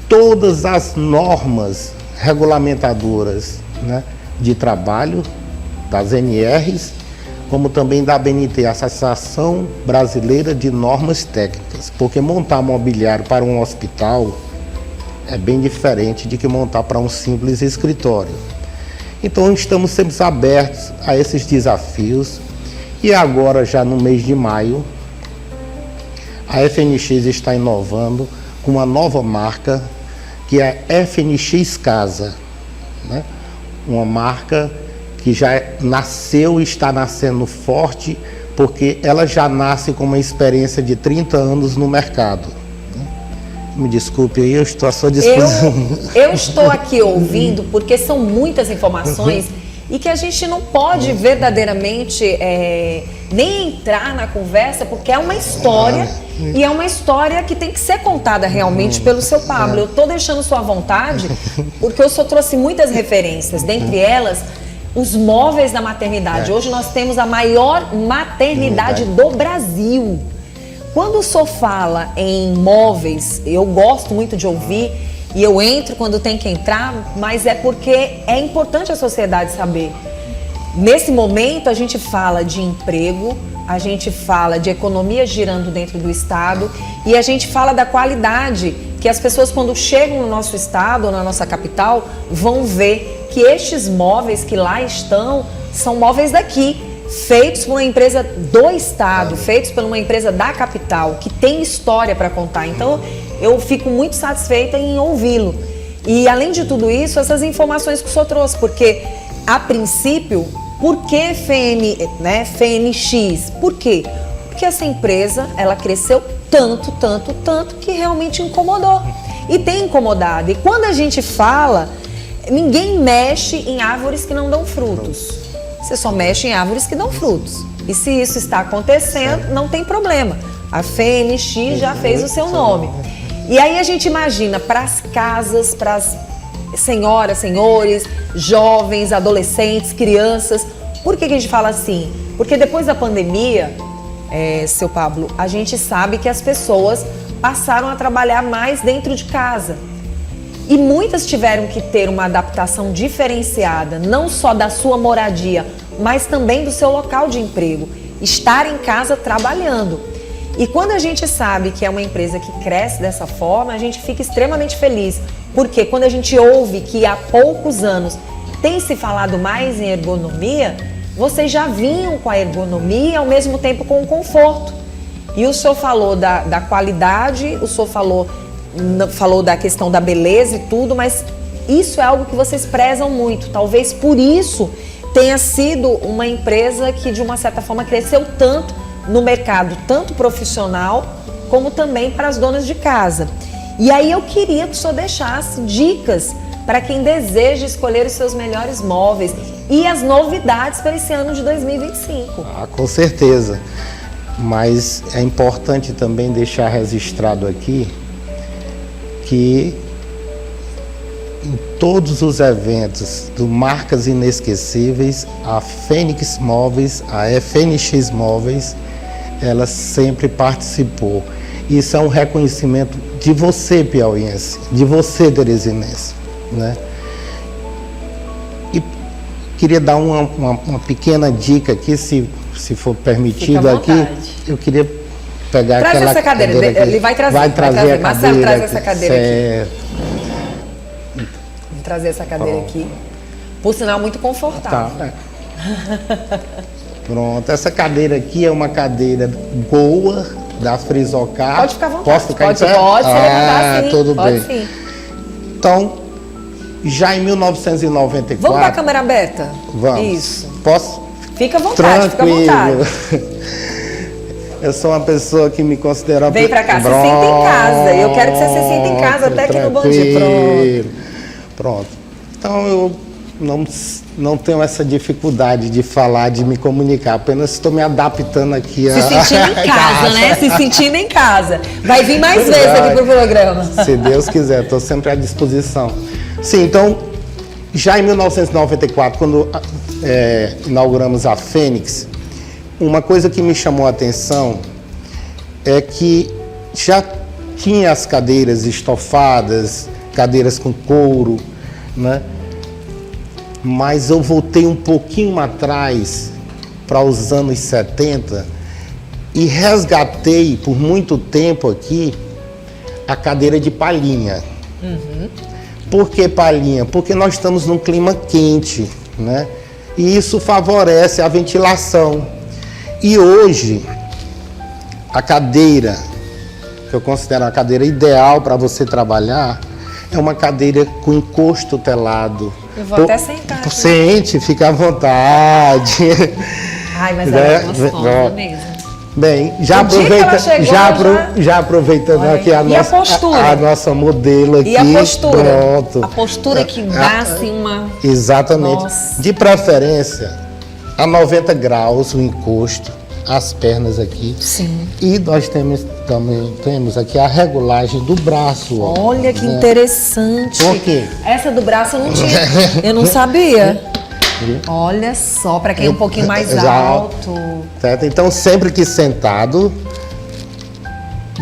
todas as normas regulamentadoras, né, de trabalho, das NRs, como também da ABNT, Associação Brasileira de Normas Técnicas, porque montar mobiliário para um hospital é bem diferente de que montar para um simples escritório. Então estamos sempre abertos a esses desafios, e agora já no mês de maio a FNX está inovando com uma nova marca que é a FNX Casa, né? Uma marca que já nasceu e está nascendo forte, porque ela já nasce com uma experiência de 30 anos no mercado. Me desculpe aí, eu estou à sua disposição. Eu estou aqui ouvindo porque são muitas informações e que a gente não pode verdadeiramente nem entrar na conversa, porque é uma história e é uma história que tem que ser contada realmente pelo seu Pablo. Eu estou deixando sua vontade porque eu só trouxe muitas referências, dentre elas os móveis da maternidade. Hoje nós temos a maior maternidade do Brasil. Quando o senhor fala em móveis, eu gosto muito de ouvir e eu entro quando tem que entrar, mas é porque é importante a sociedade saber. Nesse momento a gente fala de emprego, a gente fala de economia girando dentro do estado e a gente fala da qualidade que as pessoas quando chegam no nosso estado ou na nossa capital vão ver que estes móveis que lá estão são móveis daqui, feitos por uma empresa do estado, feitos por uma empresa da capital, que tem história para contar. Então, eu fico muito satisfeita em ouvi-lo. E, além de tudo isso, essas informações que o senhor trouxe, porque, a princípio, por que FNX? Por quê? Porque essa empresa, ela cresceu tanto, que realmente incomodou. E tem incomodado. E quando a gente fala, ninguém mexe em árvores que não dão frutos. Você só mexe em árvores que dão frutos. E se isso está acontecendo, não tem problema. A FNX já fez o seu nome. E aí a gente imagina para as casas, para as senhoras, senhores, jovens, adolescentes, crianças. Por que a gente fala assim? Porque depois da pandemia, seu Pablo, a gente sabe que as pessoas passaram a trabalhar mais dentro de casa. E muitas tiveram que ter uma adaptação diferenciada, não só da sua moradia, mas também do seu local de emprego. Estar em casa trabalhando. E quando a gente sabe que é uma empresa que cresce dessa forma, a gente fica extremamente feliz. Porque quando a gente ouve que há poucos anos tem se falado mais em ergonomia, vocês já vinham com a ergonomia ao mesmo tempo com o conforto. E o senhor falou da qualidade, o senhor falou da questão da beleza e tudo, mas isso é algo que vocês prezam muito. Talvez por isso tenha sido uma empresa que, de uma certa forma, cresceu tanto no mercado, tanto profissional, como também para as donas de casa. E aí eu queria que o senhor deixasse dicas para quem deseja escolher os seus melhores móveis e as novidades para esse ano de 2025. Com certeza. Mas é importante também deixar registrado aqui que em todos os eventos do Marcas Inesquecíveis, a Fênix Móveis, a FNX Móveis, ela sempre participou. Isso é um reconhecimento de você, piauiense, de você, teresinense, né? E queria dar uma pequena dica aqui, se for permitido aqui. Eu queria pegar Traz aquela essa cadeira, ele vai trazer. Vai trazer a Marcelo, cadeira traz essa cadeira certo. aqui. Vou trazer essa cadeira aqui. Por sinal, muito confortável. Tá. Pronto, essa cadeira aqui é uma cadeira boa da Frisocar. Pode ficar à vontade. Posso ficar pode em pé? se levantar sim. Tudo pode bem. Sim. Então, já em 1994... Vamos para a câmera aberta? Vamos. Isso. Posso? Fica à vontade, Tranquilo. fica à vontade. Eu sou uma pessoa que me considera... Vem pra cá, se sinta em casa. Eu quero que você se sinta em casa até aqui no Bom Dia. Pronto. Então eu não tenho essa dificuldade de falar, de me comunicar. Apenas estou me adaptando aqui Se sentindo em casa, né? Se sentindo em casa. Vai vir mais vezes aqui pro programa. Se Deus quiser, estou sempre à disposição. Sim, então, já em 1994, quando inauguramos a Fênix, uma coisa que me chamou a atenção é que já tinha as cadeiras estofadas, cadeiras com couro, né? Mas eu voltei um pouquinho atrás para os anos 70 e resgatei por muito tempo aqui a cadeira de palhinha. Por que palhinha? Porque nós estamos num clima quente, né? E isso favorece a ventilação. E hoje, a cadeira, que eu considero a cadeira ideal para você trabalhar, é uma cadeira com encosto telado. Eu vou até sentar aqui. Sente, fica à vontade. Ai, mas ela é gostosa mesmo. Bem, já aproveitando Olha, aqui a nossa modelo aqui. E a postura? Pronto. A postura que dá assim uma... Exatamente. Nossa. De preferência, a 90 graus o encosto, as pernas aqui. Sim. E nós também temos aqui a regulagem do braço. Ó. Olha que interessante. Por quê? Essa do braço eu não tinha. Eu não sabia. Olha só, para quem é um pouquinho mais alto. Certo? Então, sempre que sentado,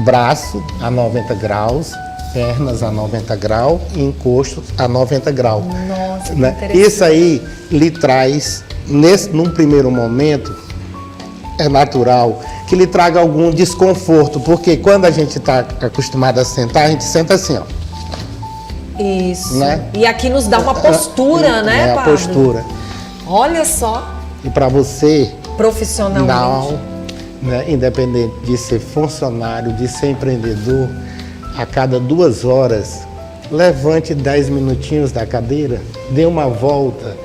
braço a 90 graus, pernas a 90 graus e encosto a 90 graus. Nossa, que né? interessante. Isso aí lhe traz, num primeiro momento, é natural que lhe traga algum desconforto, porque quando a gente está acostumado a sentar, a gente senta assim, ó. Isso. Né? E aqui nos dá uma postura, né, a Pablo? postura. Olha só. E para você, profissionalmente, né, independente de ser funcionário, de ser empreendedor, a cada 2 horas, levante 10 minutinhos da cadeira, dê uma volta,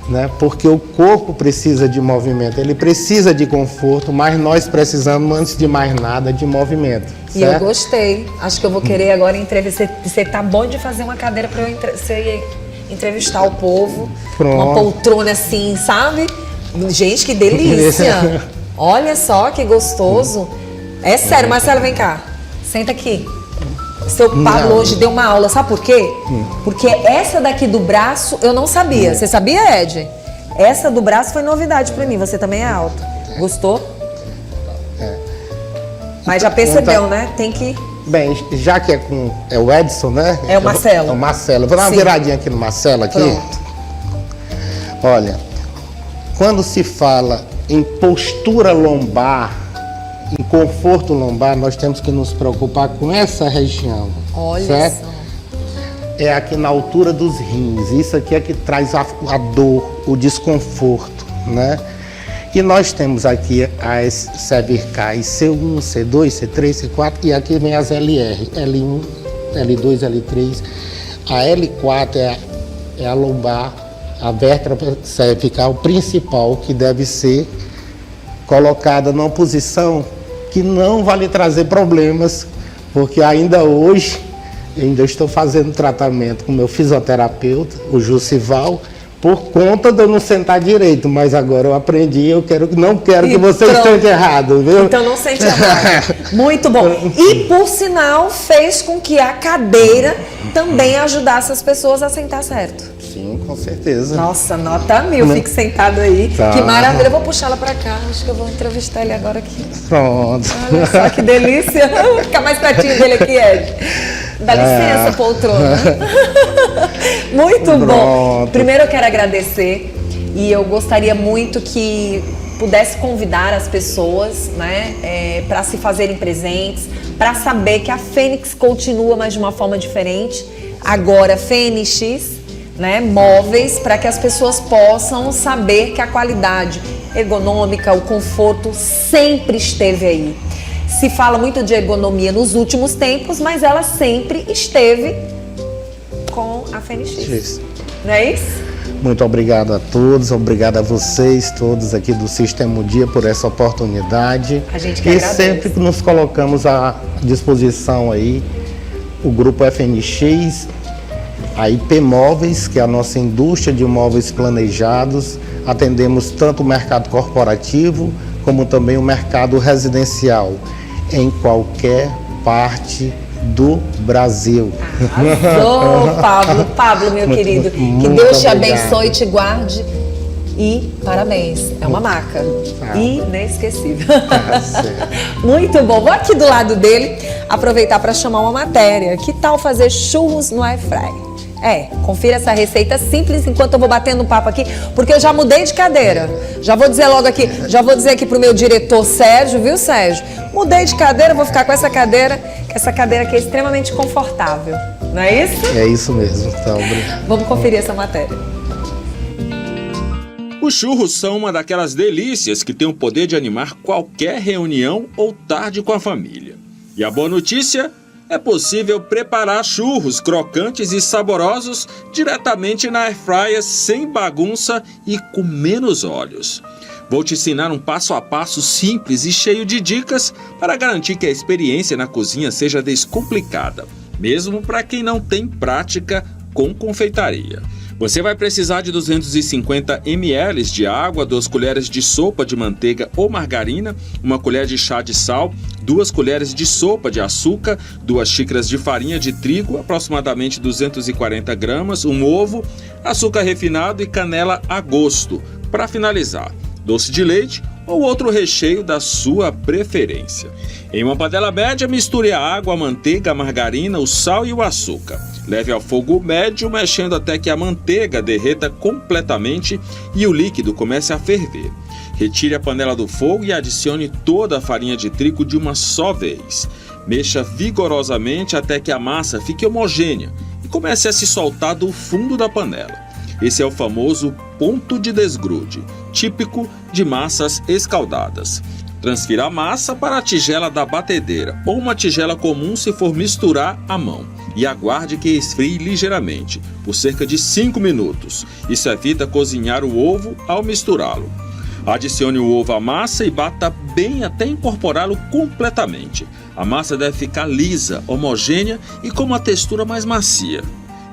né, porque o corpo precisa de movimento, ele precisa de conforto, mas nós precisamos, antes de mais nada, de movimento. E eu gostei. Acho que eu vou querer agora entrevistar. Você tá bom de fazer uma cadeira para você entrevistar o povo. Pronto. Uma poltrona assim, sabe? Gente, que delícia. Olha só que gostoso. É sério, Marcelo, vem cá. Senta aqui. Seu Pablo hoje deu uma aula, sabe por quê? Porque essa daqui do braço eu não sabia. Você sabia, Ed? Essa do braço foi novidade para mim. Você também é alto. Gostou? Mas já percebeu, né? Tem que... Bem, já que é o Edson, né? É o Marcelo. É o Marcelo. Eu vou dar uma viradinha aqui no Marcelo aqui. Pronto. Olha, quando se fala em postura lombar, em conforto lombar, nós temos que nos preocupar com essa região. Olha certo? só. É aqui na altura dos rins. Isso aqui é que traz a dor, o desconforto, né? E nós temos aqui as cervicais C1, C2, C3, C4 e aqui vem as LR, L1, L2, L3. A L4 é a lombar, a vértebra cervical principal que deve ser colocada numa posição que não vai lhe trazer problemas, porque ainda hoje, ainda estou fazendo tratamento com o meu fisioterapeuta, o Jussival, por conta de eu não sentar direito, mas agora eu aprendi, não quero que você pronto. sente errado, viu? Então não sente errado. Muito bom. E, por sinal, fez com que a cadeira também ajudasse as pessoas a sentar certo. Sim, com certeza. Nossa, nota 1000, fique sentado aí. Tá. Que maravilha. Eu vou puxar ela pra cá, acho que eu vou entrevistar ele agora aqui. Pronto. Olha só que delícia. Vou ficar mais pertinho dele aqui, Ed. Dá licença, poltrona. Muito Pronto. bom. Primeiro eu quero agradecer e eu gostaria muito que pudesse convidar as pessoas, né, para se fazerem presentes, para saber que a Fênix continua, mas de uma forma diferente. Agora, Fênix, né, móveis, para que as pessoas possam saber que a qualidade ergonômica, o conforto sempre esteve aí. Se fala muito de ergonomia nos últimos tempos, mas ela sempre esteve com a Fênix. Isso. Não é isso? Muito obrigado a todos, obrigado a vocês todos aqui do Sistema Dia por essa oportunidade. A gente que e agradece. sempre que nos colocamos à disposição aí, o Grupo FNX, a IP Móveis, que é a nossa indústria de móveis planejados, atendemos tanto o mercado corporativo como também o mercado residencial, em qualquer parte do Brasil. Arrasou, Pablo, meu querido. Que muito Deus te obrigado. abençoe, te guarde e parabéns. É uma marca inesquecível. Muito bom. Vou aqui do lado dele aproveitar para chamar uma matéria. Que tal fazer churros no air fry? Confira essa receita simples enquanto eu vou batendo um papo aqui, porque eu já mudei de cadeira. Já vou dizer logo aqui, já vou dizer aqui pro meu diretor Sérgio, viu, Sérgio? Mudei de cadeira, vou ficar com essa cadeira que é extremamente confortável. Não é isso? É isso mesmo. Então, obrigado. Vamos conferir essa matéria. Os churros são uma daquelas delícias que tem o poder de animar qualquer reunião ou tarde com a família. E a boa notícia é possível preparar churros crocantes e saborosos diretamente na airfryer sem bagunça e com menos óleos. Vou te ensinar um passo a passo simples e cheio de dicas para garantir que a experiência na cozinha seja descomplicada, mesmo para quem não tem prática com confeitaria. Você vai precisar de 250 ml de água, 2 colheres de sopa de manteiga ou margarina, 1 colher de chá de sal, 2 colheres de sopa de açúcar, 2 xícaras de farinha de trigo, aproximadamente 240 gramas, um ovo, açúcar refinado e canela a gosto. Para finalizar, doce de leite ou outro recheio da sua preferência. Em uma panela média, misture a água, a manteiga, a margarina, o sal e o açúcar. Leve ao fogo médio, mexendo até que a manteiga derreta completamente e o líquido comece a ferver. Retire a panela do fogo e adicione toda a farinha de trigo de uma só vez. Mexa vigorosamente até que a massa fique homogênea e comece a se soltar do fundo da panela. Esse é o famoso ponto de desgrude, típico de massas escaldadas. Transfira a massa para a tigela da batedeira ou uma tigela comum se for misturar à mão e aguarde que esfrie ligeiramente, por cerca de 5 minutos. Isso evita cozinhar o ovo ao misturá-lo. Adicione o ovo à massa e bata bem até incorporá-lo completamente. A massa deve ficar lisa, homogênea e com uma textura mais macia.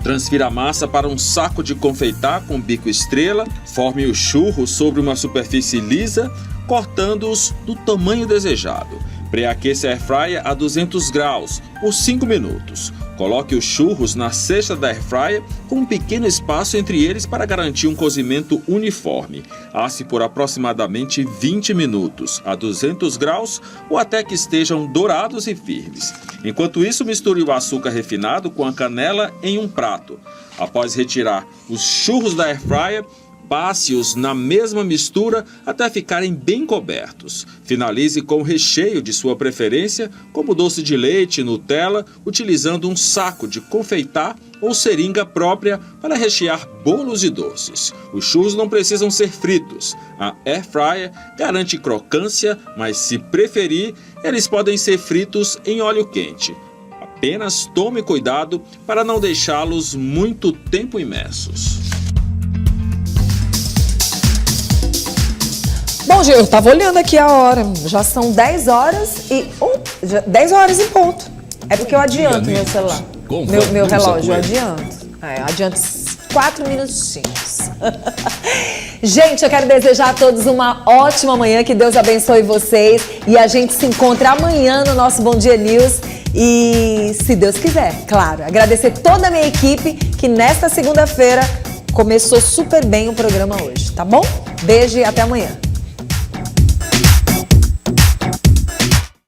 Transfira a massa para um saco de confeitar com bico estrela, forme os churros sobre uma superfície lisa, cortando-os do tamanho desejado. Pré-aqueça a airfryer a 200 graus por 5 minutos. Coloque os churros na cesta da airfryer com um pequeno espaço entre eles para garantir um cozimento uniforme. Asse por aproximadamente 20 minutos a 200 graus ou até que estejam dourados e firmes. Enquanto isso, misture o açúcar refinado com a canela em um prato. Após retirar os churros da airfryer, passe-os na mesma mistura até ficarem bem cobertos. Finalize com o recheio de sua preferência, como doce de leite, Nutella, utilizando um saco de confeitar ou seringa própria para rechear bolos e doces. Os churros não precisam ser fritos. A air fryer garante crocância, mas se preferir, eles podem ser fritos em óleo quente. Apenas tome cuidado para não deixá-los muito tempo imersos. Bom, gente, eu tava olhando aqui a hora. Já são 10 horas e... 10 horas em ponto. É porque eu adianto meu celular. Meu relógio, eu adianto. Adianto 4 minutinhos. Gente, eu quero desejar a todos uma ótima manhã, que Deus abençoe vocês e a gente se encontra amanhã no nosso Bom Dia News e, se Deus quiser, claro, agradecer toda a minha equipe que nesta segunda-feira começou super bem o programa hoje, tá bom? Beijo e até amanhã.